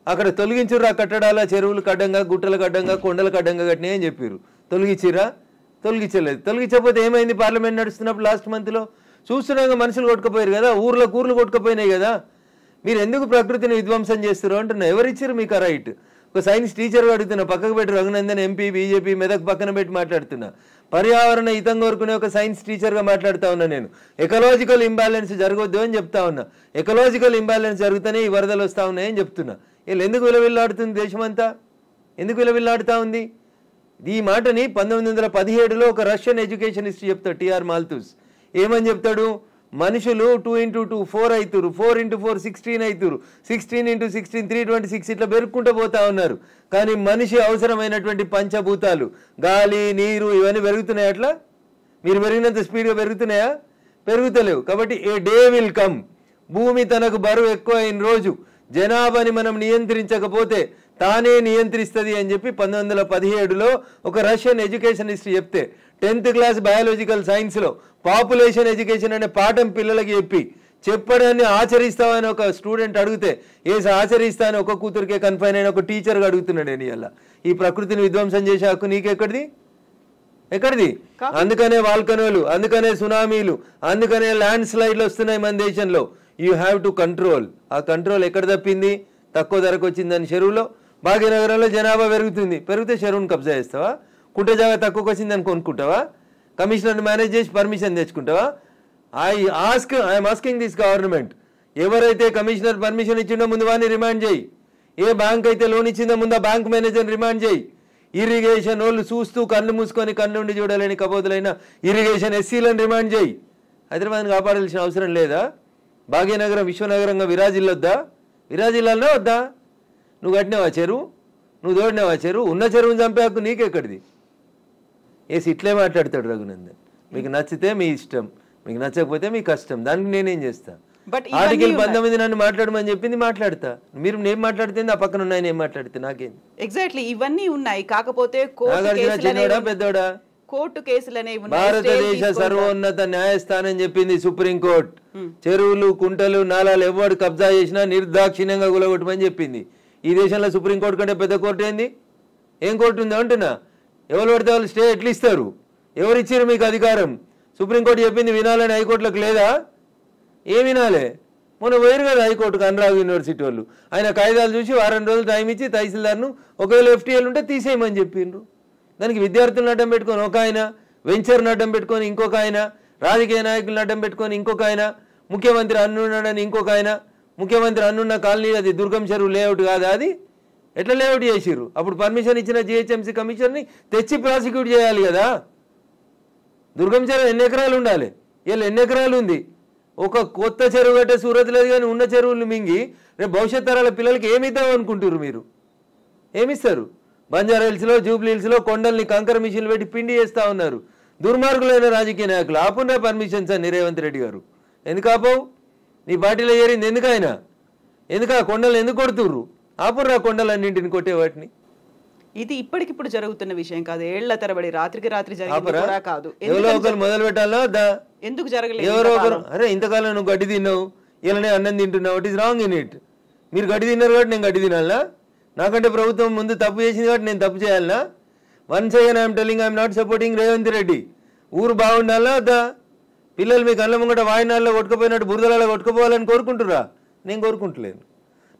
అక్కడ తొలగించుర్రు ఆ కట్టడాల, చెరువులు కడ్డంగా, గుట్టల కడ్డంగా, కొండల కడ్డంగా కట్టినాయి అని చెప్పారు. తొలగించిరా? తొలగించలేదు. తొలగించకపోతే ఏమైంది? పార్లమెంట్ నడుస్తున్నప్పుడు లాస్ట్ మంత్లో చూస్తున్నాగా మనుషులు కొట్టుకుపోయారు కదా, ఊర్లో కూర్లు కొట్టుకుపోయినాయి కదా. మీరు ఎందుకు ప్రకృతిని విధ్వంసం చేస్తారు అంటున్నా. ఎవరిచ్చారు మీకు ఆ రైట్? ఒక సైన్స్ టీచర్ అడుగుతున్నా, పక్కకు పెట్టి రఘునందన్ ఎంపీ బీజేపీ మెదక్ పక్కన పెట్టి మాట్లాడుతున్నా. పర్యావరణ హితం కోరుకునే ఒక సైన్స్ టీచర్గా మాట్లాడుతూ ఉన్నా. నేను ఎకలాజికల్ ఇంబ్యాలెన్స్ జరగొద్దు అని చెప్తా ఉన్నా. ఎకలాజికల్ ఇంబ్యాలెన్స్ జరుగుతూనే ఈ వరదలు వస్తూ ఉన్నాయని చెప్తున్నా. వీళ్ళు ఎందుకు విలవిల్లాడుతుంది దేశమంతా? ఎందుకు విలవిల్లాడుతూ ఉంది? ఈ మాటని 1917లో ఒక రష్యన్ ఎడ్యుకేషన్ హిస్టరీ చెప్తాడు టిఆర్ మాల్తూస్. ఏమని చెప్తాడు? మనుషులు 2 × 2 4 అవుతారు, 4 × 4 16 అవుతారు, 16 × 16 326 ఇట్లా పెరుక్కుంటూ పోతా ఉన్నారు. కానీ మనిషి అవసరమైనటువంటి పంచభూతాలు గాలి, నీరు ఇవన్నీ పెరుగుతున్నాయి. అట్లా మీరు పెరిగినంత స్పీడ్గా పెరుగుతున్నాయా? పెరుగుతలేవు. కాబట్టి ఏ డే విల్ కమ్, భూమి తనకు బరువు ఎక్కువ అయిన రోజు జనాభాని మనం నియంత్రించకపోతే తానే నియంత్రిస్తుంది అని చెప్పి 1917లో ఒక రష్యన్ ఎడ్యుకేషన్ హిస్టరీ చెప్తే 10th క్లాస్ బయాలజికల్ సైన్స్లో పాపులేషన్ ఎడ్యుకేషన్ అనే పాఠం పిల్లలకి చెప్పడాన్ని ఆచరిస్తామని ఒక స్టూడెంట్ అడిగితే ఆచరిస్తా అని ఒక కూతురికే కన్ఫైన్ అయిన ఒక టీచర్గా అడుగుతున్నాడు. నేను ఇలా ఈ ప్రకృతిని విధ్వంసం చేసే హక్కు నీకెక్కడిది? ఎక్కడిది? అందుకనే వాల్కనోలు, అందుకనే సునామీలు, అందుకనే ల్యాండ్ స్లైడ్లు వస్తున్నాయి మన దేశంలో. You have to control. ఆ కంట్రోల్ ఎక్కడ తప్పింది? తక్కువ ధరకు వచ్చిందని చెరువులో. భాగ్యనగరంలో జనాభా పెరుగుతుంది, పెరిగితే చెరువును కబ్జా చేస్తావా? కుంట జాగా తక్కువకి వచ్చిందని కొనుక్కుంటావా? కమిషనర్ని మేనేజ్ చేసి పర్మిషన్ తెచ్చుకుంటావా? ఐఎమ్ ఆస్కింగ్ దిస్ గవర్నమెంట్, ఎవరైతే కమిషనర్ పర్మిషన్ ఇచ్చిండో ముందు వాడిని రిమాండ్ చేయి. ఏ బ్యాంక్ అయితే లోన్ ఇచ్చిందో ముందు ఆ బ్యాంక్ మేనేజర్ని రిమాండ్ చేయి. ఇరిగేషన్ వాళ్ళు చూస్తూ కళ్ళు మూసుకొని కళ్ళుండి చూడలేని కబోదులైన ఇరిగేషన్ ఎస్సీలను రిమాండ్ చేయి. హైదరాబాద్ని కాపాడాల్సిన అవసరం లేదా? భాగ్యనగరం విశ్వనగరంగా విరాజిల్లొద్దా? విరాజిల్లాలనే వద్దా? నువ్వు కట్టినావా చెరువు? నువ్వు తోడినావా చెరువు? ఉన్న చెరువుని చంపే హక్కు నీకెక్కడిది? వేసి ఇట్లే మాట్లాడతాడు రఘునందన్. మీకు నచ్చితే మీ ఇష్టం, మీకు నచ్చకపోతే మీ కష్టం, దానికి నేనేం చేస్తా? ఆర్టికల్ 19 నన్ను మాట్లాడమని చెప్పింది, మాట్లాడతా. మీరు నేను మాట్లాడితే ఆ పక్కన ఉన్నాయి, నేను మాట్లాడితే నాకేం? ఎగ్జాక్ట్లీ ఇవన్నీ ఉన్నాయి. కాకపోతే పెద్దోడా కోర్టు కేసులనే భారతదేశ సర్వోన్నత న్యాయస్థానం చెప్పింది, సుప్రీంకోర్టు చెరువులు కుంటలు నాలాలు ఎవడు కబ్జా చేసినా నిర్దాక్షిణ్యంగా గులగొట్టమని చెప్పింది. ఈ దేశంలో సుప్రీంకోర్టు కంటే పెద్ద కోర్టు ఏంది? ఏం కోర్టు ఉంది అంటున్నా? ఎవరు పడితే వాళ్ళు స్టే ఎట్లా ఇస్తారు? ఎవరు ఇచ్చారు మీకు అధికారం? సుప్రీంకోర్టు చెప్పింది వినాలని హైకోర్టులకు లేదా? ఏం వినాలే? మొన్న వేరు కదా హైకోర్టుకు అనురాగ్ యూనివర్సిటీ వాళ్ళు. ఆయన కాయిదాలు చూసి వారం రోజులు టైం ఇచ్చి తహసీల్దార్ను ఒకవేళ FTL ఉంటే తీసేయమని చెప్పిండ్రు. దానికి విద్యార్థులను అడ్డం పెట్టుకొని ఒక ఆయన, వెంచర్ను అడ్డం పెట్టుకొని ఇంకొక ఆయన, రాజకీయ నాయకులను అడ్డం పెట్టుకొని ఇంకొక ఆయన, ముఖ్యమంత్రి అన్నున్నాడని ఇంకొక ఆయన, ముఖ్యమంత్రి అన్నున్న కాలనీ అది దుర్గం చెరువు లేఅవుట్ కాదా? అది ఎట్లా లేఅవుట్ చేసిర్రు? అప్పుడు పర్మిషన్ ఇచ్చిన GHMC కమిషన్ని తెచ్చి ప్రాసిక్యూట్ చేయాలి కదా. దుర్గం చెరువు ఎన్ని ఎకరాలు ఉండాలి? వీళ్ళు ఎన్ని ఎకరాలు ఉంది? ఒక కొత్త చెరువు కట్టే సూరత్ లేదు కానీ ఉన్న చెరువులు మింగి రేపు భవిష్యత్ తరాల పిల్లలకి ఏమిద్దాం అనుకుంటారు మీరు? ఏమిస్తారు? బంజారా హిల్స్లో, జూబ్లీ హిల్స్లో కొండల్ని కంకర మిషన్లు పెట్టి పిండి చేస్తూ ఉన్నారు దుర్మార్గులైన రాజకీయ నాయకులు. ఆపున్నా పర్మిషన్స్ అని రేవంత్ రెడ్డి గారు. ఎందుకు ఆపవు? నీ పార్టీలో చేరింది ఎందుకు? ఆయన ఎందుకు ఆ కొండలు ఎందుకు కొడుతుర్రు? ఆపుర్రా కొండలన్నింటిని కొట్టే వాటిని. ఇది ఇప్పటికిప్పుడు జరుగుతున్న విషయం కాదు, ఏళ్ల తరబడి రాత్రికి రాత్రి జరిగింది కూడా కాదు. ఎవరో ఒకరు మొదలు పెట్టాలా? ఎందుకు జరగలేదు? ఎవరో ఒకరు, అరే ఇంతకాలం నువ్వు గడ్డి తిన్నావు, ఇలానే అన్నం తింటున్నావు, it is wrong in it. మీరు గడ్డి తిన్నారు కాబట్టి నేను గడ్డి తినాలా? నాకంటే ప్రభుత్వం ముందు తప్పు చేసింది కాబట్టి నేను తప్పు చేయాలనా? Once again I'm telling I'm not supporting Revanth Reddy. ఊరు బాగుండాలా వద్దా? పిల్లలు మీ కళ్ళ ముంగట వాయినాల్లో కొట్టుకుపోయినట్టు బురదలలో కొట్టుకుపోవాలని కోరుకుంటురా? నేను కోరుకుంటలేను.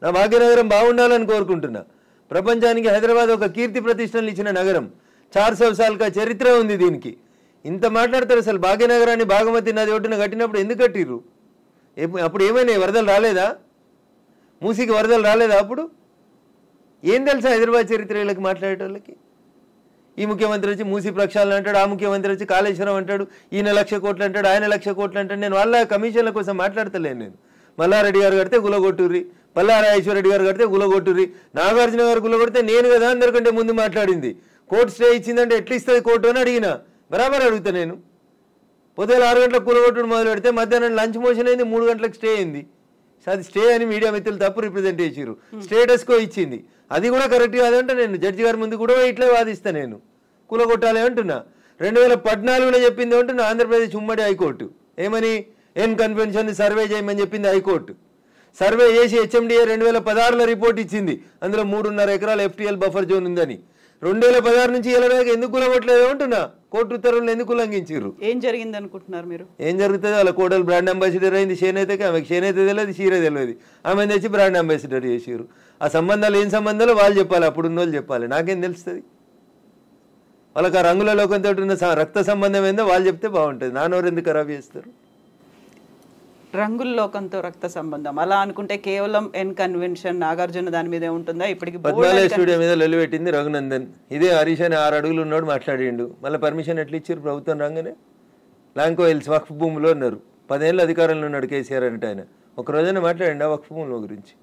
నా భాగ్యనగరం బాగుండాలని కోరుకుంటున్నా. ప్రపంచానికి హైదరాబాద్ ఒక కీర్తి ప్రతిష్టలు ఇచ్చిన నగరం, 400 సార్లుగా చరిత్ర ఉంది దీనికి. ఇంత మాట్లాడతారు. అసలు భాగ్యనగరాన్ని బాగమతి నది ఒడ్డున కట్టినప్పుడు ఎందుకు కట్టిర్రు? అప్పుడు ఏమైనా వరదలు రాలేదా? మూసీకి వరదలు రాలేదా? అప్పుడు ఏం తెలుసా హైదరాబాద్ చరిత్ర వీళ్ళకి మాట్లాడేటోళ్ళకి? ఈ ముఖ్యమంత్రి వచ్చి మూసీ ప్రక్షాళన అంటాడు, ఆ ముఖ్యమంత్రి వచ్చి కాళేశ్వరం అంటాడు, ఈయన 1,00,000 కోట్లు అంటాడు, ఆయన 1,00,000 కోట్లు అంటాడు. నేను వాళ్ళ కమిషన్ల కోసం మాట్లాడతలేను. నేను మల్లారెడ్డి గారు కడితే గులగొట్టుర్రి, పల్లారాజేశ్వరరెడ్డి గారు కడితే గులగొట్టుర్రి, నాగార్జున గారు గులగొడితే నేను కదా అందరికంటే ముందు మాట్లాడింది. కోర్టు స్టే ఇచ్చిందంటే ఎట్లా ఇస్తుంది కోర్టు అని అడిగిన. బరాబర్ అడుగుతా నేను. పొద్దున 6 గంటలకు కూలగొట్టుడు మొదలు పెడితే మధ్యాహ్నం లంచ్ మోషన్ అయింది, 3 గంటలకు స్టే అయింది. అది స్టే అని మీడియా మిత్రులు తప్పు రిప్రజెంట్ చేసిరు. స్టేటస్కో ఇచ్చింది, అది కూడా కరెక్ట్ కాదంటే నేను జడ్జి గారి ముందు కూడా ఇట్లా వాదిస్తా. నేను కూలగొట్టాలి అంటున్నా. 2014లో చెప్పింది అంటున్నా ఆంధ్రప్రదేశ్ ఉమ్మడి హైకోర్టు. ఏమని? ఎన్ కన్వెన్షన్ సర్వే చేయమని చెప్పింది హైకోర్టు. సర్వే చేసి HMDA 2016లో రిపోర్ట్ ఇచ్చింది. అందులో 3.5 ఎకరాల FTL బఫర్ జోన్ ఉందని. 2016 నుంచి వెళ్ళడానికి ఎందుకు కూలగొట్టలేదు అంటున్నా. కోర్టు ఉత్తర్వులను ఎందుకు ఉల్లంఘించారు? ఏం జరిగింది అనుకుంటున్నారు మీరు? ఏం జరుగుతుంది? వాళ్ళ కోడలు బ్రాండ్ అంబాసిడర్ అయింది చేనేతకి. ఆమెకి చేనేత తెలియదు, చీర తెలియదు. ఆమె తెచ్చి బ్రాండ్ అంబాసిడర్ చేసారు. ఆ సంబంధాలు ఏం సంబంధాలు వాళ్ళు చెప్పాలి, అప్పుడు ఉన్న వాళ్ళు చెప్పాలి. నాకేం తెలుస్తుంది? వాళ్ళకి ఆ రంగుల లోకంతో ఉన్న రక్త సంబంధం ఏందో వాళ్ళు చెప్తే బాగుంటుంది. నానోరు ఎందుకు ఖరాబ్ చేస్తారు? రంగుల లోకంతో రక్త సంబంధం అలా అనుకుంటే కేవలం ఎన్ కన్వెన్షన్ నాగార్జున దాని మీదే ఉంటుందా? ఇప్పటికి పద్మాలయ స్టూడియో మీద లొల్లి పెట్టింది రఘునందన్. ఇదే హరీష్ అని 6 అడుగులు ఉన్నాడు మాట్లాడిండు. మళ్ళీ పర్మిషన్ ఎట్లా ఇచ్చారు ప్రభుత్వం రాగానే? లాంకో హిల్స్ వక్ఫ్ భూమిలో ఉన్నారు. 10 ఏళ్ళు అధికారంలో ఉన్నాడు కేసీఆర్ అంటే. ఆయన ఒక రోజైనా మాట్లాడండి ఆ వక్ఫ్ భూముల గురించి?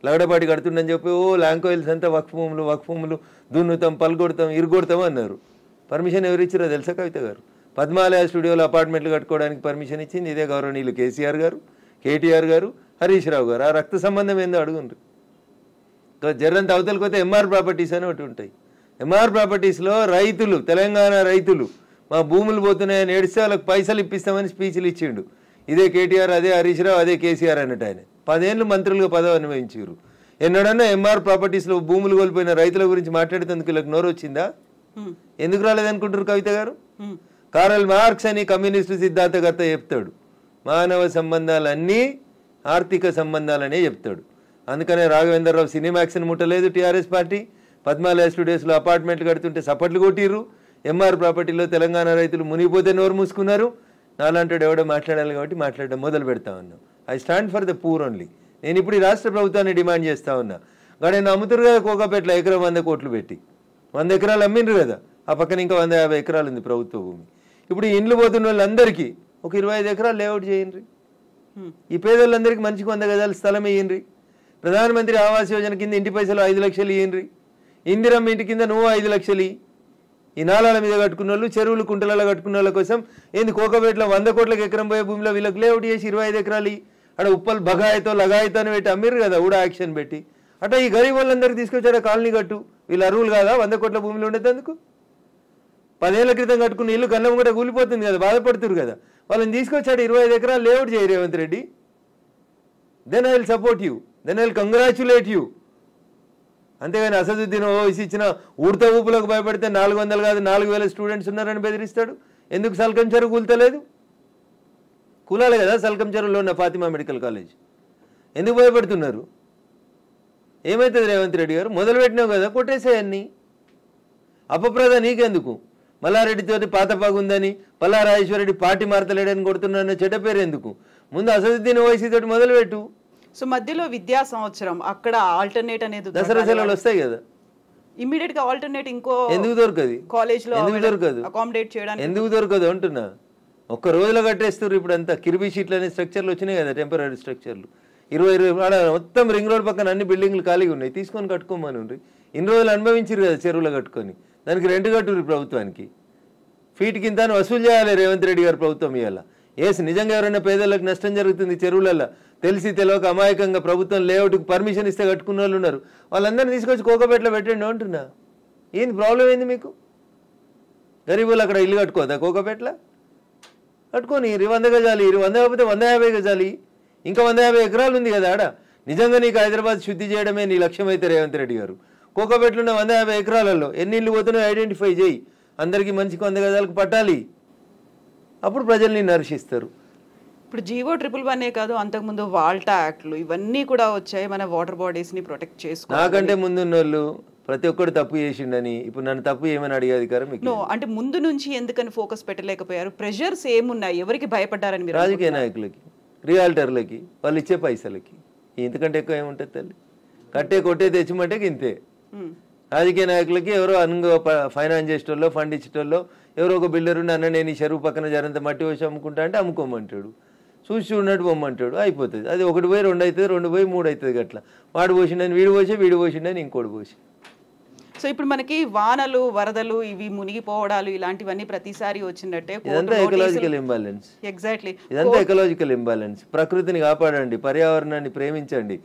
లగడపాటి కడుతుండని చెప్పి లాంకో హిల్స్ అంతా వక్ఫ్ భూములు దున్నుతాం, పల్గొడతాం, ఇరుగొడతాం అన్నారు. పర్మిషన్ ఎవరు ఇచ్చారో తెలుసా కవిత గారు? పద్మాలయ స్టూడియోలో అపార్ట్మెంట్లు కట్టుకోవడానికి పర్మిషన్ ఇచ్చింది ఇదే గౌరవనీయులు కేసీఆర్ గారు, KTR గారు, హరీష్ రావు గారు. ఆ రక్త సంబంధం ఏందో అడుగుండ్రు. జర్రంత అవతలకి పోతే MR ప్రాపర్టీస్ అని ఒకటి ఉంటాయి. MR ప్రాపర్టీస్లో రైతులు, తెలంగాణ రైతులు మా భూములు పోతున్నాయని ఏడిస్తే వాళ్ళకి పైసలు ఇప్పిస్తామని స్పీచ్లు ఇచ్చిండు. ఇదే KTR, అదే హరీష్ రావు, అదే కేసీఆర్ అన్నట్టు. ఆయన 10 ఏళ్ళు మంత్రులుగా పదవి అనుభవించారు. ఎన్నడన్నా MR ప్రాపర్టీస్లో భూములు కోల్పోయిన రైతుల గురించి మాట్లాడేందుకు వీళ్ళకి నోరు వచ్చిందా? ఎందుకు రాలేదనుకుంటారు కవిత గారు? కారల్ మార్క్స్ అని కమ్యూనిస్టు సిద్ధాంతకర్త చెప్తాడు, మానవ సంబంధాలన్నీ ఆర్థిక సంబంధాలనే చెప్తాడు. అందుకనే రాఘవేంద్రరావు సినిమాక్స్ని ముట్టలేదు టీఆర్ఎస్ పార్టీ. పద్మాలయ స్టూడియోస్లో అపార్ట్మెంట్లు కడుతుంటే సపట్లు కొట్టిర్రు. MR ప్రాపర్టీలో తెలంగాణ రైతులు మునిగిపోతే నోరు మూసుకున్నారు. నాలాంటి ఎవడో మాట్లాడాలి కాబట్టి మాట్లాడడం మొదలు పెడతా ఉన్నాం. I stand for the poor only. నేను ఇప్పుడు ఈ రాష్ట్ర ప్రభుత్వాన్ని డిమాండ్ చేస్తా ఉన్నా. కానీ అమ్ముతురు కదా కోకాపేటలో ఎకరం 100 కోట్లు పెట్టి 100 ఎకరాలు అమ్మిండ్రు కదా. ఆ పక్కన ఇంకా 150 ఎకరాలు ఉంది ప్రభుత్వ భూమి. ఇప్పుడు ఇండ్లు పోతున్న వాళ్ళందరికీ ఒక 25 ఎకరాలు లేఅవుట్ చేయండి. ఈ పేదోళ్ళందరికీ మంచికి 100 గజాల స్థలం ఇయ్యండి. ప్రధానమంత్రి ఆవాస్ యోజన కింద ఇంటి పైసలు 5 లక్షలు ఇయ్యండి. ఇందిరమ్మ ఇంటి కింద నువ్వు 5 లక్షలు ఈ నాలాల మీద కట్టుకున్న వాళ్ళు, చెరువులు కుంటలలో కట్టుకున్న వాళ్ళ కోసం ఏంది కోకపేటలో 100 కోట్లకు ఎకరం పోయే భూమిలో వీళ్ళకి లేఅవుట్ చేసి 25 ఎకరాలు అక్కడ ఉప్పలు బగాయితో లగాయితో అని పెట్టి అమ్మిర్రు కదా కూడా యాక్షన్ పెట్టి. అట్లా ఈ గరీబ్ వాళ్ళందరికీ తీసుకొచ్చాడు కాలనీ కట్టు, వీళ్ళు అరువులు కాదా 100 కోట్ల భూమిలో ఉండేందుకు? 10 ఏళ్ల క్రితం కట్టుకున్న ఇల్లు కళ్ళం కూడా కూలిపోతుంది కదా, బాధపడుతురు కదా, వాళ్ళని తీసుకొచ్చాడు 25 ఎకరాలు లేఅవుట్ చేయి Revanth Reddy. Then I will support you, then I will congratulate you. అంతేగాని అసదుద్దీన్ ఓవైసీ ఇచ్చిన ఉడత ఊపులకు భయపడితే 400 కాదు 4000 స్టూడెంట్స్ ఉన్నారని బెదిరిస్తాడు. ఎందుకు సల్కం చెరువు కూల్తలేదు? కూలాలి కదా సల్కం చెరువులో ఉన్న ఫాతిమా మెడికల్ కాలేజ్. ఎందుకు భయపడుతున్నారు? ఏమవుతుంది రేవంత్ రెడ్డి గారు? మొదలుపెట్టినావు కదా, కొట్టేసేయన్ని. అపప్రద నీకెందుకు? మల్లారెడ్డితోటి పాతపాగుందని, పల్లారాజేశ్వరరెడ్డి పార్టీ మారతలేడని కొడుతున్నారన్న చెడ్డ పేరు ఎందుకు? ముందు అసదుద్దీన్ ఓవైసీ తోటి మొదలుపెట్టు. సో మధ్యలో విద్యా సంవత్సరం అక్కడ ఆల్టర్నేట్ అనేది దసరా సెలవులు వస్తాయి కదా, ఇమీడియట్ గా ఆల్టర్నేట్ ఇంకో ఎందుకు దొరకదు? కాలేజ్ లో ఎందుకు దొరకదు? అకామిడేట్ చేయడానికి ఎందుకు దొరకదు అంటున్నా. ఒక్క రోజులో కట్టేస్తారు. ఇప్పుడు అంతా కిర్బీ షీట్లు అనే స్ట్రక్చర్లు వచ్చినాయి కదా, టెంపరీ స్ట్రక్చర్లు. 20 మొత్తం రింగ్ రోడ్ పక్కన అన్ని బిల్డింగ్లు ఖాళీగా ఉన్నాయి, తీసుకొని కట్టుకోమని ఉండ్రి. ఇన్ని రోజులు అనుభవించారు కదా చెరువులో కట్టుకొని, దానికి రెంట్ కట్టుర్రి ప్రభుత్వానికి. ఫీట్ కింద వసూలు చేయాలి రేవంత్ రెడ్డి గారు ప్రభుత్వం ఇవాళ. నిజంగా ఎవరైనా పేదలకు నష్టం జరుగుతుంది చెరువులలో తెలిసి తెలియక అమాయకంగా ప్రభుత్వం లేఅవుట్కి పర్మిషన్ ఇస్తే కట్టుకున్న వాళ్ళు ఉన్నారు, వాళ్ళందరినీ తీసుకొచ్చి కోకపేటలో పెట్టండి అంటున్నా. ఏంది ప్రాబ్లం ఏంది మీకు? గరీబులు అక్కడ ఇల్లు కట్టుకోదా కోకపేటలో? కట్టుకొని 100 గజాలి, 100 కాకపోతే 150 గజాలి, ఇంకా 150 ఎకరాలు ఉంది కదా ఆడ. నిజంగా నీకు హైదరాబాద్ శుద్ధి చేయడమే నీ లక్ష్యం అయితే రేవంత్ రెడ్డి గారు, కోకపేటలో ఉన్న 150 ఎకరాలలో ఎన్ని ఇల్లు పోతున్నాయో ఐడెంటిఫై చేయి, అందరికీ మంచికి 100 గజాలకు పట్టాలి, అప్పుడు ప్రజల్ని నరిశిస్తారు. ఇప్పుడు జీవో 111 కాదు, అంతకుముందు వాల్టా యాక్ట్లు ఇవన్నీ కూడా వచ్చాయి మన వాటర్ బాడీస్ ని ప్రొటెక్ట్ చేసుకోవాలి. నాకంటే ముందున్న వాళ్ళు ప్రతి ఒక్కరు తప్పు చేసిండని ఇప్పుడు నన్ను తప్పు ఏమని అడిగే అధికారం మీకు? అంటే ముందు నుంచి ఎందుకని ఫోకస్ పెట్టలేకపోయారు? ప్రెషర్స్ ఏమున్నాయి? ఎవరికి భయపడ్డారని మీరు? రాజకీయ నాయకులకి, రియాల్టర్లకి, వాళ్ళు ఇచ్చే పైసలకి. ఇంతకంటే ఎక్కువ ఏముంటుంది తల్లి? కట్టే కొట్టే తెచ్చిమంటే ఇంతే. రాజకీయ నాయకులకి ఎవరో ఫైనాన్స్ చేసేటోళ్ళు, ఫండ్ ఇచ్చేటోళ్ళు, ఎవరో ఒక బిల్డర్ ఉండి అన్న నేను ఈ చెరువు పక్కన జరంత మట్టి వచ్చి అమ్ముకుంటా అంటే అమ్ముకోమంటాడు, చూసి చూడనట్టు పొమ్మంటాడు, అయిపోతుంది. అది 1 పోయి 2 అవుతుంది, 2 పోయి 3 అవుతుంది. గట్లా వాడు పోసిండని వీడు పోసి, వీడు పోసిండని ఇంకోటి పోసి. సో ఇప్పుడు మనకి వానలు, వరదలు, ఇవి మునిగిపోవడాలు ఇలాంటివన్నీ ప్రతిసారి వచ్చినట్టే. ఇదంతా ఎకలాజికల్ ఇంబాలెన్స్. ఎగ్జాక్ట్లీ, ఇదంతా ఎకలాజికల్ ఇంబాలెన్స్. ప్రకృతిని కాపాడండి, పర్యావరణాన్ని ప్రేమించండి.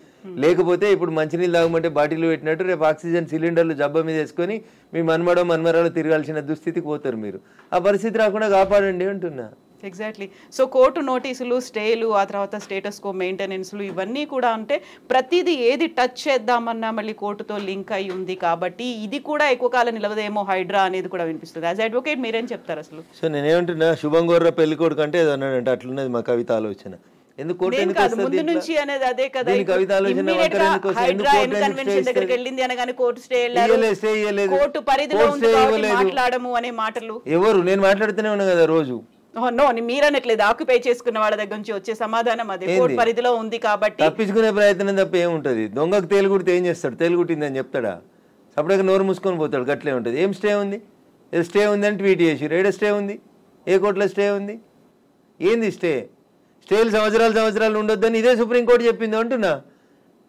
లేకపోతే ఇప్పుడు మంచినీళ్ళు తాగమంటే బాటిల్ పెట్టినట్టు రేపు ఆక్సిజన్ సిలిండర్లు జబ్బ మీద వేసుకొని మీ మన్మరాలు తిరగాల్సిన దుస్థితికి పోతారు మీరు. ఆ పరిస్థితి రాకుండా కాపాడండి అంటున్నా. ఎగ్జాక్ట్లీ. సో కోర్టు నోటీసులు, స్టేలు, ఆ తర్వాత స్టేటస్ కో మెయింటెనెన్స్లు ఇవన్నీ కూడా అంటే ప్రతిదీ ఏది టచ్ చేద్దామన్నా మళ్ళీ కోర్టుతో లింక్ అయి ఉంది కాబట్టి ఇది కూడా ఎక్కువ కాలం నిలవదేమో హైడ్రా అనేది కూడా వినిపిస్తుంది. యాజ్ అడ్వకేట్ మీరేం చెప్తారు అసలు? సో నేనేమంటున్నా, శుభం గోర్ర పెళ్లి కొడుకు అంటే ఏదో అన్నాడంటే అట్లున్నది మా కవిత ఆలోచన. ఎందుకు ముందు నుంచి అనేది అదే కదా, దగ్గరికి వెళ్ళింది అనగానే కోర్టు స్టే కోర్టు పరిధిలో మాట్లాడము అనే మాటలు ఎవరు? నేను మాట్లాడుతూనే ఉన్నా కదా రోజు. నో, మీరనట్లేదు, ఆక్యుపై చేసుకున్న వాళ్ళ దగ్గర నుంచి వచ్చే సమాధానం అదే, కోర్టు పరిధిలో ఉంది కాబట్టి. తప్పించుకునే ప్రయత్నం తప్ప ఏముంటది? దొంగకు తేలుగుడితే ఏం చేస్తాడు? తేలుగుట్టిందని చెప్తాడా? సపరేట్గా నోరు మూసుకొని పోతాడు. గట్లే ఉంటుంది. ఏం స్టే ఉంది? స్టే ఉంది అని ట్వీట్ చేసి ఏడ స్టే ఉంది? ఏ కోర్టులో స్టే ఉంది? ఏంది స్టే? స్టేలు సంవత్సరాలు ఉండొద్దని ఇదే సుప్రీంకోర్టు చెప్పింది అంటున్నా.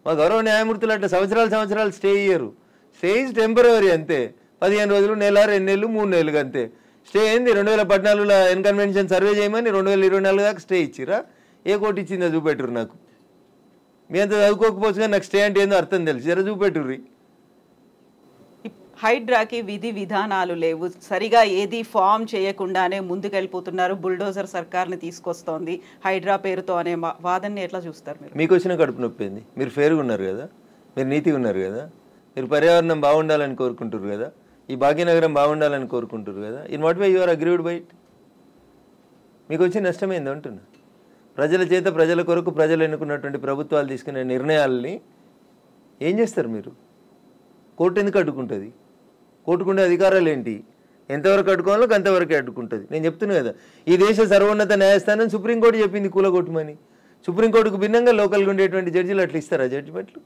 మా గౌరవ న్యాయమూర్తులు అట్లా సంవత్సరాలు స్టే ఇయ్యరు. స్టే ఈజ్ టెంపరరీ అంతే. 15 రోజులు, నెల, 2 నెలలు, 3 నెలలు అంతే. స్టే ఏంది? 2014లో ఎన్కన్వెన్షన్ సర్వే చేయమని 2024 దాకా స్టే ఇచ్చిరా? ఏ కోర్టు ఇచ్చిందో చూపెట్టురు నాకు. మీ అంత చదువుకోకపోవచ్చు కానీ నాకు స్టే అంటే ఏందో అర్థం తెలుసు, జర చూపెట్టుర్రి. హైడ్రాకి విధి విధానాలు లేవు, సరిగా ఏది ఫామ్ చేయకుండానే ముందుకెళ్ళిపోతున్నారు, బుల్డోజర్ సర్కార్ని తీసుకొస్తోంది హైడ్రా పేరుతో అనే వాదనని ఎట్లా చూస్తారు మీరు? మీకు వచ్చిన కడుపు నొప్పి ఏంది? మీరు ఫేర్గా ఉన్నారు కదా, మీరు నీతిగా ఉన్నారు కదా, మీరు పర్యావరణం బాగుండాలని కోరుకుంటారు కదా, ఈ భాగ్యనగరం బాగుండాలని కోరుకుంటారు కదా. In what way you are agreed by it? మీకు వచ్చి నష్టమైంది అంటున్నా. ప్రజల చేత, ప్రజల కొరకు ప్రజలు ఎన్నుకున్నటువంటి ప్రభుత్వాలు తీసుకునే నిర్ణయాలని ఏం చేస్తారు మీరు? కోర్టు ఎందుకు అడ్డుకుంటుంది? కోర్టుకుండే అధికారాలు ఏంటి? ఎంతవరకు అడ్డుకోవాలో అంతవరకే అడ్డుకుంటుంది. నేను చెప్తున్నా కదా, ఈ దేశ సర్వోన్నత న్యాయస్థానం సుప్రీంకోర్టు చెప్పింది కూలగొట్టమని. సుప్రీంకోర్టుకు భిన్నంగా లోకల్గా ఉండేటువంటి జడ్జిలు అట్లా ఇస్తారా జడ్జిమెంట్లు?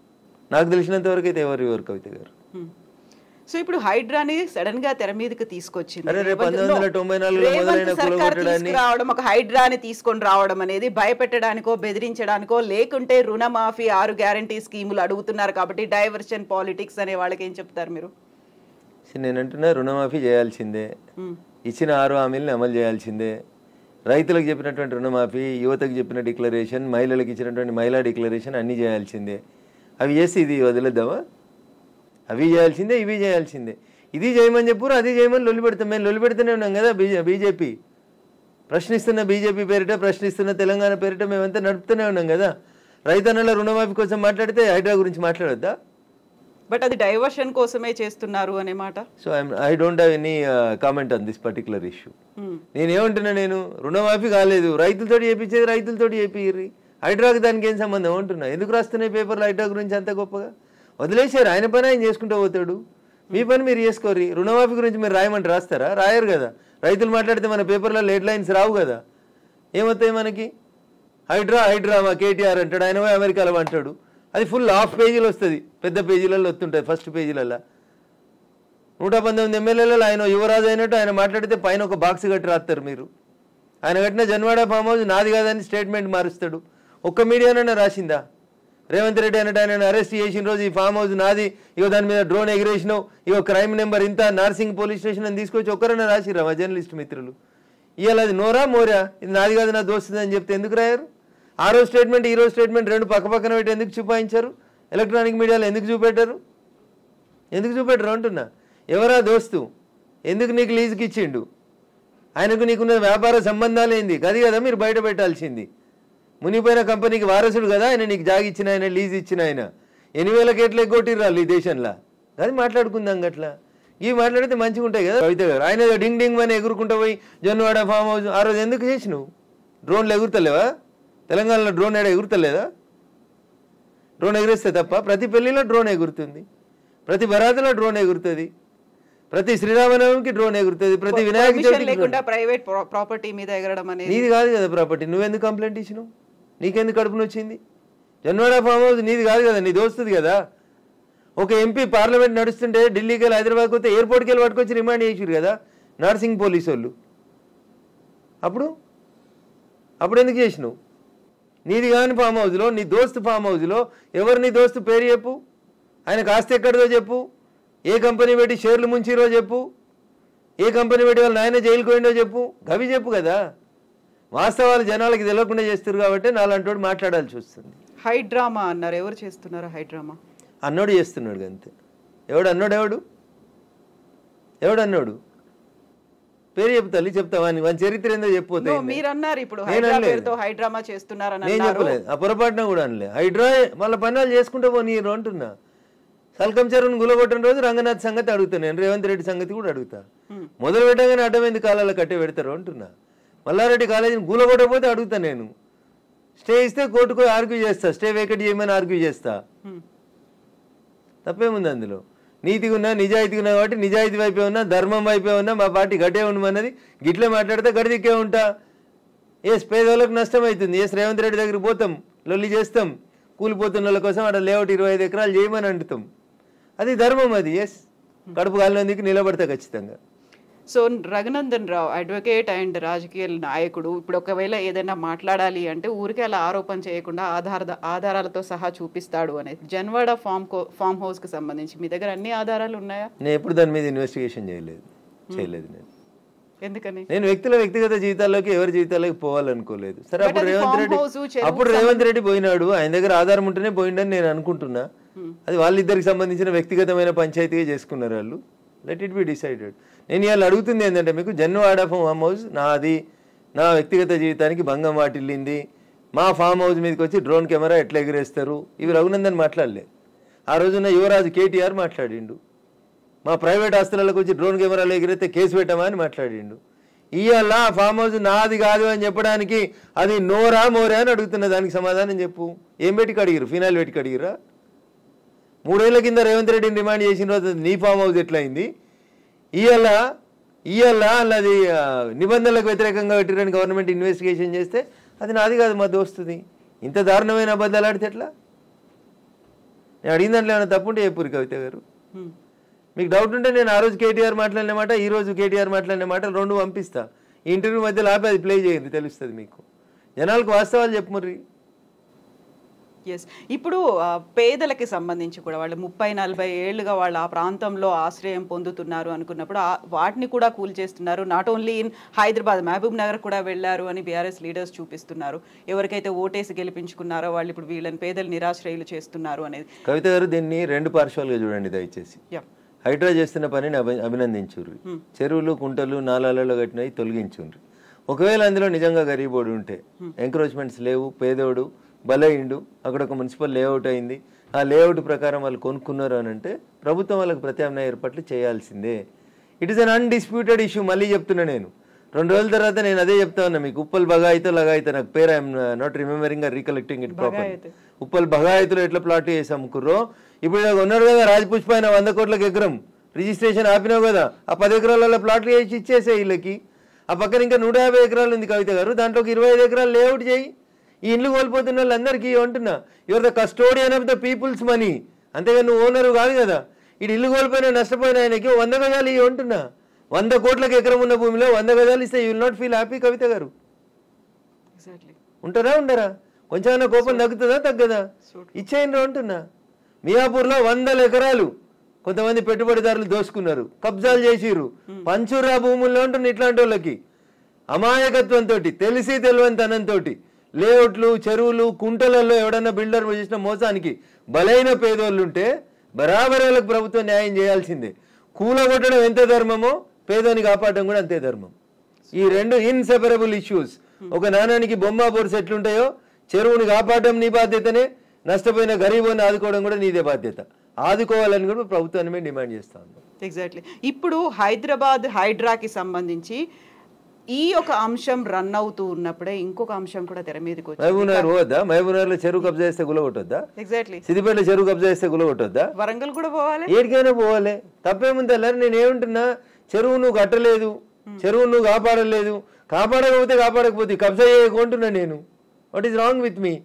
నాకు తెలిసినంత వరకు అయితే ఎవరు కవిత గారు. సో ఇప్పుడు హైడ్రాని సడన్ గా తెర మీదకి తీసుకొచ్చింది. 1994 ఒక హైడ్రాని తీసుకొని రావడం అనేది భయపెట్టడానికో, బెదిరించడానికో, లేకుంటే రుణమాఫీ 6 గ్యారంటీ స్కీములు అడుగుతున్నారు కాబట్టి డైవర్షన్ పాలిటిక్స్ అనే వాళ్ళకి ఏం చెప్తారు మీరు? నేను అంటున్నా రుణమాఫీ చేయాల్సిందే, ఇచ్చిన 6 హామీలను అమలు చేయాల్సిందే, రైతులకు చెప్పినటువంటి రుణమాఫీ, యువతకు చెప్పిన డిక్లరేషన్, మహిళలకు ఇచ్చినటువంటి మహిళా డిక్లరేషన్ అన్నీ చేయాల్సిందే. అవి చేసి ఇది వదిలేద్దామా? అవి చేయాల్సిందే, ఇవి చేయాల్సిందే. ఇది చేయమని చెప్పురు, అది చేయమని లొల్లి పెడతాం. మేము లొల్లి పెడుతూనే ఉన్నాం కదా. బీజేపీ ప్రశ్నిస్తున్న బీజేపీ పేరిట, ప్రశ్నిస్తున్న తెలంగాణ పేరిట మేమంతా నడుపుతూనే ఉన్నాం కదా. రైతన్నల రుణమాఫీ కోసం మాట్లాడితే హైడ్రా గురించి మాట్లాడొద్దా? బట్ అది డైవర్షన్ కోసమే చేస్తున్నారు అనే మాట. So I don't have any comment on this particular issue. నేనేమంటున్నా, నేను రుణమాఫీ కాలేదు, రైతులతో చేయించేది రైతులతో చేపిర్రి, హైడ్రాకి దానికి ఏం సంబంధం అంటున్నా. ఎందుకు రాస్తున్నాయి పేపర్లు హైడ్రా గురించి అంత గొప్పగా? వదిలేసారు, ఆయన పని ఆయన చేసుకుంటూ పోతాడు, మీ పని మీరు చేసుకోర్రి. రుణమాఫీ గురించి మీరు రాయమంటే రాస్తారా? రాయరు కదా. రైతులు మాట్లాడితే మన పేపర్లో హెడ్ లైన్స్ రావు కదా. ఏమవుతాయి మనకి? హైడ్రా హైడ్రా మా కేటీఆర్ అంటాడు, ఆయన పోయి అమెరికాలో అంటాడు. అది ఫుల్ హాఫ్ పేజీలు వస్తుంది, పెద్ద పేజీలలో వస్తుంటుంది. ఫస్ట్ పేజీలలో 119 ఎమ్మెల్యేలలో ఆయన యువరాజు అయినట్టు ఆయన మాట్లాడితే పైన ఒక బాక్స్ కట్టి రాస్తారు మీరు. ఆయన కట్టిన జన్వాడ ఫామ్ హౌస్ నాది కాదని స్టేట్మెంట్ మారుస్తాడు. ఒక్క మీడియానైనా రాసిందా? రేవంత్ రెడ్డి అన్నట్టు ఆయన అరెస్ట్ చేసిన రోజు ఈ ఫామ్ హౌస్ నాది, ఇగో దాని మీద డ్రోన్ ఎగిరేసినావు, ఇగో క్రైమ్ నెంబర్ ఇంత, నార్సింగ్ పోలీస్ స్టేషన్ అని తీసుకొచ్చి ఒక్కరైనా రాసిరా మా జర్నలిస్ట్ మిత్రులు? ఇవాళ అది నోరా మోరా, ఇది నాది కాదు నా దోస్తుంది అని చెప్తే ఎందుకు రాయారు? ఆ రోజు స్టేట్మెంట్ ఈ రోజు స్టేట్మెంట్ రెండు పక్క పక్కన పెట్టి ఎందుకు చూపాయించారు? ఎలక్ట్రానిక్ మీడియాలో ఎందుకు చూపెట్టారు? ఎందుకు చూపెట్టరు అంటున్నా. ఎవరా దోస్తు? ఎందుకు నీకు లీజుకి ఇచ్చిండు? ఆయనకు నీకున్న వ్యాపార సంబంధాలు ఏంది? అది కదా మీరు బయట పెట్టాల్సింది. మునిపోయిన కంపెనీకి వారసుడు కదా ఆయన, నీకు జాగి ఇచ్చిన ఆయన, లీజ్ ఇచ్చిన ఆయన. 8,000 కోట్లు ఎగ్గొట్టిర్రాళ్ళు ఈ దేశంలో. అది మాట్లాడుకుందాం గట్లా. ఇవి మాట్లాడితే మంచిగా ఉంటాయి కదా. కవిత గారు ఆయన డింగ్ డింగ్ అని ఎగురుకుంటూ పోయి జొన్నవాడ ఫామ్ హౌస్ ఆ రోజు ఎందుకు చేసినావు? డ్రోన్లు ఎగురుతలేవా? తెలంగాణలో డ్రోన్ ఏడా ఎగురుతలేదా? డ్రోన్ ఎగిరేస్తే తప్ప ప్రతి పెళ్లిలో డ్రోన్ ఎగురుతుంది, ప్రతి బరాతులో డ్రోన్ ఎగురుతుంది, ప్రతి శ్రీరామనవమికి డ్రోన్ ఎగురుతుంది, ప్రతి వినాయక చవితికి. ప్రైవేట్ ప్రాపర్టీ మీద ఎగరడం అనేది నీది కాదు కదా ప్రాపర్టీ. నువ్వెందుకు కంప్లైంట్ ఇచ్చినావు? నీకెందుకు కడుపును వచ్చింది? జన్వాడ ఫామ్ హౌస్ నీది కాదు కదా, నీ దోస్తుంది కదా. ఒక ఎంపీ పార్లమెంట్ నడుస్తుంటే ఢిల్లీకి వెళ్ళి హైదరాబాద్కి వస్తే ఎయిర్పోర్ట్కి వెళ్ళి పట్టుకొచ్చి రిమాండ్ చేసిరు కదా నార్సింగ్ పోలీసు వాళ్ళు. అప్పుడు ఎందుకు చేసినావు? నీది కాని ఫామ్ హౌస్లో, నీ దోస్తు ఫామ్ హౌస్లో ఎవరు నీ దోస్తు పేరు చెప్పు, ఆయనకు ఆస్తి ఎక్కడిదో చెప్పు, ఏ కంపెనీ పెట్టి షేర్లు ముంచిరో చెప్పు, ఏ కంపెనీ పెట్టి వాళ్ళు నాయన జైలుకు పోయిండో చెప్పు, గవి చెప్పు కదా. వాస్తవాలు జనాలకి తెలియకుండా చేస్తారు కాబట్టి నాలంటోడు మాట్లాడాల్సి వస్తుంది. హైడ్రామా అన్నారు, ఎవరు చేస్తున్నారు హైడ్రామా? అన్నోడు చేస్తున్నాడు అంతే. ఎవడు అన్నోడు? ఎవడు పేరు చెప్తాలి, చెప్తావా? వాని చరిత్ర ఏందో చెప్పిపోతే. మీరు అన్నారు ఇప్పుడు హైడ్రామా చేస్తున్నారని. నేను చెప్పలేదు, ఆ పొరపాటున కూడా అనలే. హైడ్రా వాళ్ళ పనులు చేసుకుంటూ పోనీరు అంటున్నా. సల్కం చెరువును గులగొట్టిన రోజు రంగనాథ్ సంగతి అడుగుతా, నేను రేవంత్ రెడ్డి సంగతి కూడా అడుగుతా. మొదలు పెట్టగానే అడ్డమైంది కాలాల కట్టే పెడతారు అంటున్నా. మల్లారెడ్డి కాలేజీని గులగొట్టకపోతే అడుగుతా నేను. స్టే ఇస్తే కోర్టుకు ఆర్గ్యూ చేస్తా, స్టే వేకెట్ చేయమని ఆర్గ్యూ చేస్తా. తప్పేముంది అందులో? నీతిగా ఉన్నా, నిజాయితీగా ఉన్నా కాబట్టి నిజాయితీ వైపే ఉన్నా, ధర్మం వైపే ఉన్నా, మా పార్టీ గట్టే ఉండమన్నది. గిట్లే మాట్లాడితే గడిదిక్కే ఉంటా. పేదవాళ్ళకు నష్టం అవుతుంది. రేవంత్ రెడ్డి దగ్గరికి పోతాం, లొల్లి చేస్తాం, కూలిపోతున్న వాళ్ళ కోసం అక్కడ లేఅవుట్ 25 ఎకరాలు చేయమని అంటుతాం. అది ధర్మం. అది కడుపు కాలినందుకు నిలబడతా ఖచ్చితంగా. So Raghunandan Rao advocate and రాజకీయ నాయకుడు, ఇప్పుడు ఒకవేళ ఏదైనా మాట్లాడాలి అంటే ఊరికే అలా ఆరోపణ చేయకుండా ఆధారాలతో సహా చూపిస్తాడు అనేది. జన్వాడ ఫామ్ హౌస్ కి సంబంధించి మీ దగ్గర అన్ని ఆధారాలు ఉన్నాయా? నేను ఎప్పుడు దాని మీద ఇన్వెస్టిగేషన్ చేయలేదు. నేను ఎందుకని? నేను వ్యక్తిగత జీవితాల్లోకి, ఎవరి జీవితాల్లోకి పోవాలనుకోలేదు. సరే, అప్పుడు రేవంత్ రెడ్డి పోయినాడు, ఆయన దగ్గర ఆధారం ఉంటేనే పోయిండని నేను అనుకుంటున్నా. అది వాళ్ళిద్దరికి సంబంధించిన వ్యక్తిగతమైన పంచాయతీగా చేసుకున్నారు వాళ్ళు. Let it be decided. నేను ఇవాళ అడుగుతుంది ఏంటంటే, మీకు జన్వాడ ఫామ్ హౌస్ నాది, నా వ్యక్తిగత జీవితానికి భంగం వాటిల్లింది, మా ఫామ్ హౌస్ మీదకి వచ్చి డ్రోన్ కెమెరా ఎట్లా ఎగిరేస్తారు, ఇవి రఘునందన్ మాట్లాడలే. ఆ రోజున యువరాజు కేటీఆర్ మాట్లాడిండు. మా ప్రైవేట్ ఆస్తులకు వచ్చి డ్రోన్ కెమెరాలు ఎగిరితే కేసు పెట్టమా అని మాట్లాడిండు. ఇవాళ ఫామ్ హౌస్ నాది కాదు అని చెప్పడానికి అది నోరా మోరా అని అడుగుతున్నా. దానికి సమాధానం చెప్పు. ఏం పెట్టి కడిగిరు? ఫినాయిల్ పెట్టి కడిగిరా? 3 ఏళ్ల కింద రేవంత్ రెడ్డిని డిమాండ్ చేసిన రోజు నీ ఫామ్ హౌస్ ఎట్లయింది? ఇవాళ అది నిబంధనలకు వ్యతిరేకంగా పెట్టిరని గవర్నమెంట్ ఇన్వెస్టిగేషన్ చేస్తే అది నాది కాదు, మా దోస్తుది. ఇంత దారుణమైన అబద్ధాలు ఆడితే ఎట్లా? నేను అడిగిన దాంట్లో ఏమైనా తప్పుంటే చెప్పురు కవిత గారు. మీకు డౌట్ ఉంటే నేను ఆ రోజు కేటీఆర్ మాట్లాడిన మాట, ఈ రోజు కేటీఆర్ మాట్లాడిన మాటలు 2 పంపిస్తా. ఈ ఇంటర్వ్యూ మధ్యలో ఆపి అది ప్లే చేయండి, తెలుస్తుంది మీకు. జనాలకు వాస్తవాలు చెప్పుమర్రి. ఎస్. ఇప్పుడు పేదలకి సంబంధించి కూడా వాళ్ళు 30-40 ఏళ్లుగా వాళ్ళు ఆ ప్రాంతంలో ఆశ్రయం పొందుతున్నారు అనుకున్నప్పుడు వాటిని కూడా కూల్చేస్తున్నారు. Not only in Hyderabad, Mahabubnagar కూడా వెళ్ళారు అని బీఆర్ఎస్ లీడర్స్ చూపిస్తున్నారు. ఎవరికైతే ఓటేసి గెలిపించుకున్నారో వాళ్ళు ఇప్పుడు వీళ్ళని పేదలు నిరాశ్రయులు చేస్తున్నారు అనేది. కవిత గారు దీన్ని 2 పార్శ్వాలుగా చూడండి దయచేసి. హైడ్రా చేస్తున్న పనిని అభినందించుర్రి. చెరువులు, కుంటలు, నాలాలలో కట్టినవి తొలగించుండ్రి. ఒకవేళ అందులో నిజంగా గరీబోడు ఉంటే, ఎంక్రోచ్మెంట్స్ లేవు, పేదోడు బలైండు, అక్కడ ఒక మున్సిపల్ లేఅవుట్ అయింది, ఆ లేఅవుట్ ప్రకారం వాళ్ళు కొనుక్కున్నారు అని అంటే ప్రభుత్వం వాళ్ళకి ప్రత్యామ్నాయ ఏర్పాట్లు చేయాల్సిందే. It is an undisputed issue. మళ్ళీ చెప్తున్నా నేను, 2 రోజుల తర్వాత నేను అదే చెప్తా ఉన్నా మీకు. ఉప్పల్ బగాయితో లగాయితో, నాకు పేరు I'm not remembering recollecting it proper. Uppal బగాయితులో ఎట్లా ప్లాట్ చేసి అమ్ముకుర్రో, ఇప్పుడు ఉన్నారు కదా రాజపుష్ప ఆయన 100 కోట్లకు ఎకరం రిజిస్ట్రేషన్ ఆపినావు కదా, ఆ 10 ఎకరాలలో ప్లాట్లు చేసి ఇచ్చేసే వీళ్ళకి. ఆ పక్కన ఇంకా 150 ఎకరాలు ఉంది కవిత గారు, దాంట్లోకి 25 ఎకరాలు లేఅవుట్ చేయి. ఈ ఇండ్లు కోల్పోతున్న వాళ్ళందరికీ అంటున్నా, your the custodian of the peoples money, అంతేగా నువ్వు ఓనరు కాదు కదా. ఇటు ఇల్లు కోల్పోయినా నష్టపోయిన ఆయనకి 100 గజాలు ఇవి అంటున్నా. 100 కోట్లకు ఎకరం ఉన్న భూమిలో 100 గజాలు ఇస్తే you will not feel happy Kavitha garu? ఉంటారా ఉండరా? కొంచెం కోపం తగ్గుతుందా తగ్గదా? ఇచ్చేయండి అంటున్నా. మియాపూర్లో 100 ఎకరాలు కొంతమంది పెట్టుబడిదారులు దోసుకున్నారు, కబ్జాలు చేసిర్రు, పంచురా భూముల్లో ఉంటుంది. ఇట్లాంటి వాళ్ళకి అమాయకత్వంతో, తెలిసి తెలివనితనంతో లేఅవుట్లు, చెరువులు, కుంటలలో ఎవడన్నా బిల్డర్ చేసిన మోసానికి బలైన పేదోళ్ళు ఉంటే బరాబర్ వాళ్ళకి ప్రభుత్వం న్యాయం చేయాల్సిందే. కూలగొట్టడం ఎంత ధర్మమో పేదోని కాపాడడం కూడా అంతే ధర్మం. ఈ 2 ఇన్సెపరబుల్ ఇష్యూస్. ఒక నాణానికి బొమ్మ బొరుసు ఎట్లుంటాయో, చెరువుని కాపాడడం నీ బాధ్యతనే, నష్టపోయిన గరీబోని ఆదుకోవడం కూడా నీదే బాధ్యత. ఆదుకోవాలని కూడా ప్రభుత్వాన్ని మేము డిమాండ్ చేస్తా ఉన్నాం. ఎగ్జాక్ట్లీ. ఇప్పుడు హైదరాబాద్ హైడ్రాకి సంబంధించి ఈ ఒక అంశం రన్ అవుతూ ఉన్నప్పుడే ఇంకొక అంశం కూడా తెర మీదకి వచ్చింది. మహబూబ్నగర్ పోవద్దా? మహబూబ్నగర్లో చెరువు కబ్జా చేస్తే గులగొట్టొద్దా? ఎగ్జాక్ట్లీ. సిద్దిపేటలో చెరువు కబ్జా చేస్తే గులగొట్టొద్దా? వరంగల్ కూడా పోవాలి, ఏడికైనా పోవాలి. తప్పేముంది అలా? నేను ఏమంటున్నా, చెరువు నువ్వు కట్టలేదు, చెరువు నువ్వు కాపాడలేదు, కాపాడకపోతే కాపాడకపోతే కబ్జా చేయకుంటున్నా నేను. What is wrong with me?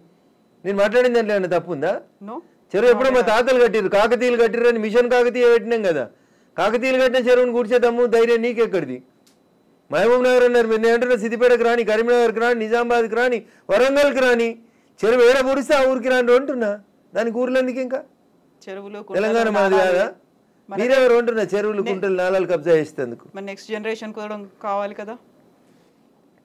నేను మాట్లాడింది దాంట్లో ఏమైనా తప్పు ఉందా? చెరువు ఎప్పుడో మా తాతలు కట్టిరు, కాకతీయులు కట్టిరు అని మిషన్ కాకతీయ పెట్టినాం కదా. కాకతీయులు కట్టిన చెరువుని కూర్చేద్దాము ధైర్యం నీకెక్కడిది? మహబూబ్ నగర్ అన్నారు మీరు, నేను అంటున్నా సిద్దిపేటకు రాని, కరీంనగర్కి రాని, నిజామాబాద్కి రాని, వరంగల్కి రాని, చెరువు ఏడ పొడిస్తే ఆ ఊరికి రాని అంటున్నా. దానికి ఊర్లో ఎందుకు ఇంకా? చెరువులు తెలంగాణ మాది కాదా? మీరెవరు అంటున్నా చెరువులు, కుంటలు, నాలాలు కబ్జా చేసేందుకు? నెక్స్ట్ జనరేషన్ కూడా కావాలి కదా.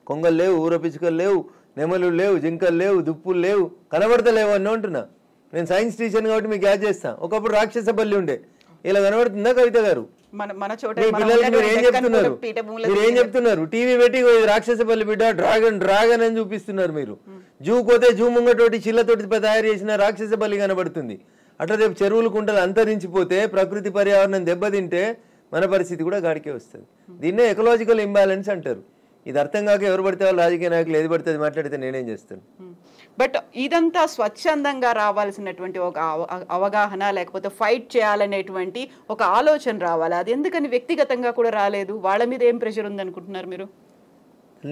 కొంగలు లేవు, ఊర పిచ్చుకలు లేవు, నెమలు లేవు, జింకలు లేవు, దుప్పులు లేవు, కనబడతలేవు అని అంటున్నా. నేను సైన్స్ టీచర్ కాబట్టి మీకు యాడ్ చేస్తా. ఒకప్పుడు రాక్షస బల్లి ఉండే, ఇలా కనబడుతుందా కవిత గారు? పిల్లలకి మీరు ఏం చెప్తున్నారు? మీరు ఏం చెప్తున్నారు? టీవీ పెట్టి రాక్షస బల్లి బిడ్డ, డ్రాగన్ డ్రాగన్ అని చూపిస్తున్నారు మీరు. జూ పోతే జూ ముంగటోటి చిల్లతోటి తయారు చేసిన రాక్షస బల్లి కనబడుతుంది. అట్లా రేపు చెరువులు, కుంటలు అంతరించిపోతే, ప్రకృతి పర్యావరణం దెబ్బతింటే మన పరిస్థితి కూడా గాడికే వస్తుంది. దీన్నే ఎకలాజికల్ ఇంబ్యాలెన్స్ అంటారు. ఇది అర్థం కాక ఎవరు పడితే వాళ్ళు రాజకీయ నాయకులు ఏది పడితే మాట్లాడితే నేనేం చేస్తాను? బట్ ఇదంతా స్వచ్ఛందంగా రావాల్సినటువంటి ఒక అవగాహన, లేకపోతే ఫైట్ చేయాలనేటువంటి ఒక ఆలోచన రావాలి. అది ఎందుకని వ్యక్తిగతంగా కూడా రాలేదు? వాళ్ళ మీద ఏం ప్రెషర్ ఉంది అనుకుంటున్నారు మీరు?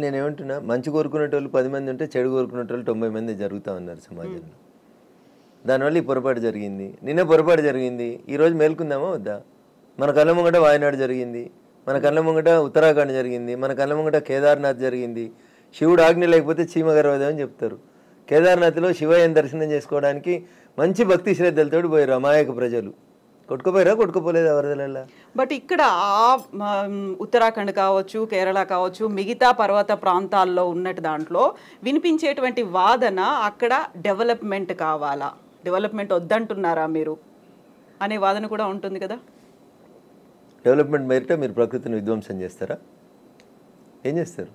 నేనేమంటున్నా, మంచి కోరుకునేటోళ్ళు 10 మంది ఉంటే చెడు కోరుకునేటోళ్ళు 90 మంది జరుగుతూ ఉన్నారు సమాజంలో. దానివల్ల ఈ పొరపాటు జరిగింది. నిన్న పొరపాటు జరిగింది, ఈరోజు మేల్కుందామా వద్దా? మన కళ్ళ ముంగట వాయనాడు జరిగింది, మన కళ్ళ ముంగట ఉత్తరాఖండ్ జరిగింది, మన కళ్ళ ముంగట కేదార్నాథ్ జరిగింది. శివుడు ఆజ్ఞ లేకపోతే చీమ గర్వదే అని చెప్తారు. కేదార్నాథ్లో శివయ్యని దర్శనం చేసుకోవడానికి మంచి భక్తి శ్రద్ధలతో పోయారు అమాయక ప్రజలు. కొట్టుకుపోయారా? కొట్టుకుపోలేదా వరదలల్లా? బట్ ఇక్కడ ఉత్తరాఖండ్ కావచ్చు, కేరళ కావచ్చు, మిగతా పర్వత ప్రాంతాల్లో ఉన్నట్టు దాంట్లో వినిపించేటువంటి వాదన అక్కడ డెవలప్మెంట్ కావాలా, డెవలప్మెంట్ వద్దంటున్నారా మీరు అనే వాదన కూడా ఉంటుంది కదా. డెవలప్మెంట్ మేరిట మీరు ప్రకృతిని విధ్వంసం చేస్తారా? ఏం చేస్తారు?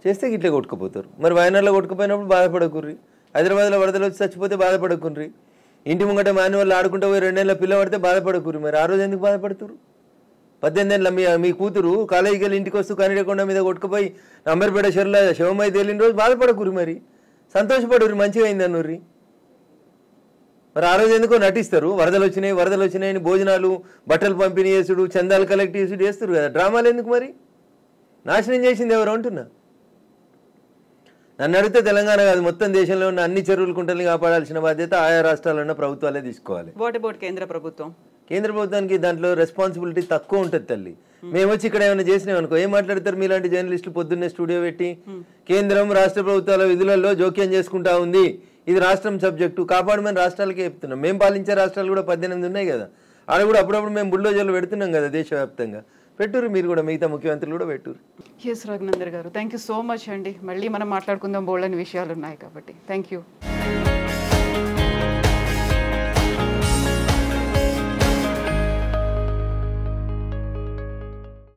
చేస్తే ఇట్లే కొట్టుకుపోతారు. మరి వయనాడులో కొట్టుకుపోయినప్పుడు బాధపడకుర్రి, హైదరాబాద్లో వరదలు వచ్చి చచ్చిపోతే బాధపడకుర్రి, ఇంటి ముంగట మాన్యువల్ ఆడుకుంటూ పోయి 2 ఏళ్ళ పిల్ల పడితే బాధపడకుర్రి. మరి ఆ రోజు ఎందుకు బాధపడుతురు? 18 ఏళ్ళ మీ కూతురు కాలేజీకి వెళ్ళి ఇంటికి వస్తూ కనిడకొండ మీద కొట్టుకుపోయి అంబర్పేట చెరువులో శవమై తేలిన రోజు బాధపడకుర్రి, మరి సంతోషపడుర్రి, మంచిగా అయింది అన్నుర్రి. మరి ఆ రోజు ఎందుకో నటిస్తారు, వరదలు వచ్చినాయని భోజనాలు, బట్టలు పంపిణీ చేసుడు, చందాలు కలెక్ట్ చేసుడు చేస్తారు కదా. డ్రామాలు ఎందుకు? మరి నాశనం చేసింది ఎవరు అంటున్నా. నన్ను అడిగితే తెలంగాణ కాదు, మొత్తం దేశంలో ఉన్న అన్ని చెరువులు, కుంటల్ని కాపాడాల్సిన బాధ్యత ఆయా రాష్ట్రాల్లో ఉన్న ప్రభుత్వాలే తీసుకోవాలి. వాట్ అబౌట్ కేంద్ర ప్రభుత్వం? కేంద్ర ప్రభుత్వానికి దాంట్లో రెస్పాన్సిబిలిటీ తక్కువ ఉంటుంది తల్లి. మేము వచ్చి ఇక్కడ ఏమైనా చేసినాం అనుకో ఏం మాట్లాడతారు మీలాంటి జర్నలిస్టులు? పొద్దున్నే స్టూడియో పెట్టి కేంద్రం రాష్ట్ర ప్రభుత్వాల విధులలో జోక్యం చేసుకుంటా ఉంది, ఇది రాష్ట్రం సబ్జెక్టు కాపాడమని రాష్ట్రాలకే చెప్తున్నాం. మేము పాలించే రాష్ట్రాలు కూడా 18 ఉన్నాయి కదా, ఆడ కూడా అప్పుడప్పుడు మేము బుల్డోజర్లు పెడుతున్నాం కదా దేశవ్యాప్తంగా. పెట్టురు మీరు కూడా, మిగతా ముఖ్యమంత్రులు కూడా పెట్టురు. ఎస్ రఘునందన్ గారు, థ్యాంక్ యూ సో మచ్ అండి. మళ్ళీ మనం మాట్లాడుకుందాం, బోల్డని విషయాలు ఉన్నాయి కాబట్టి. Thank you.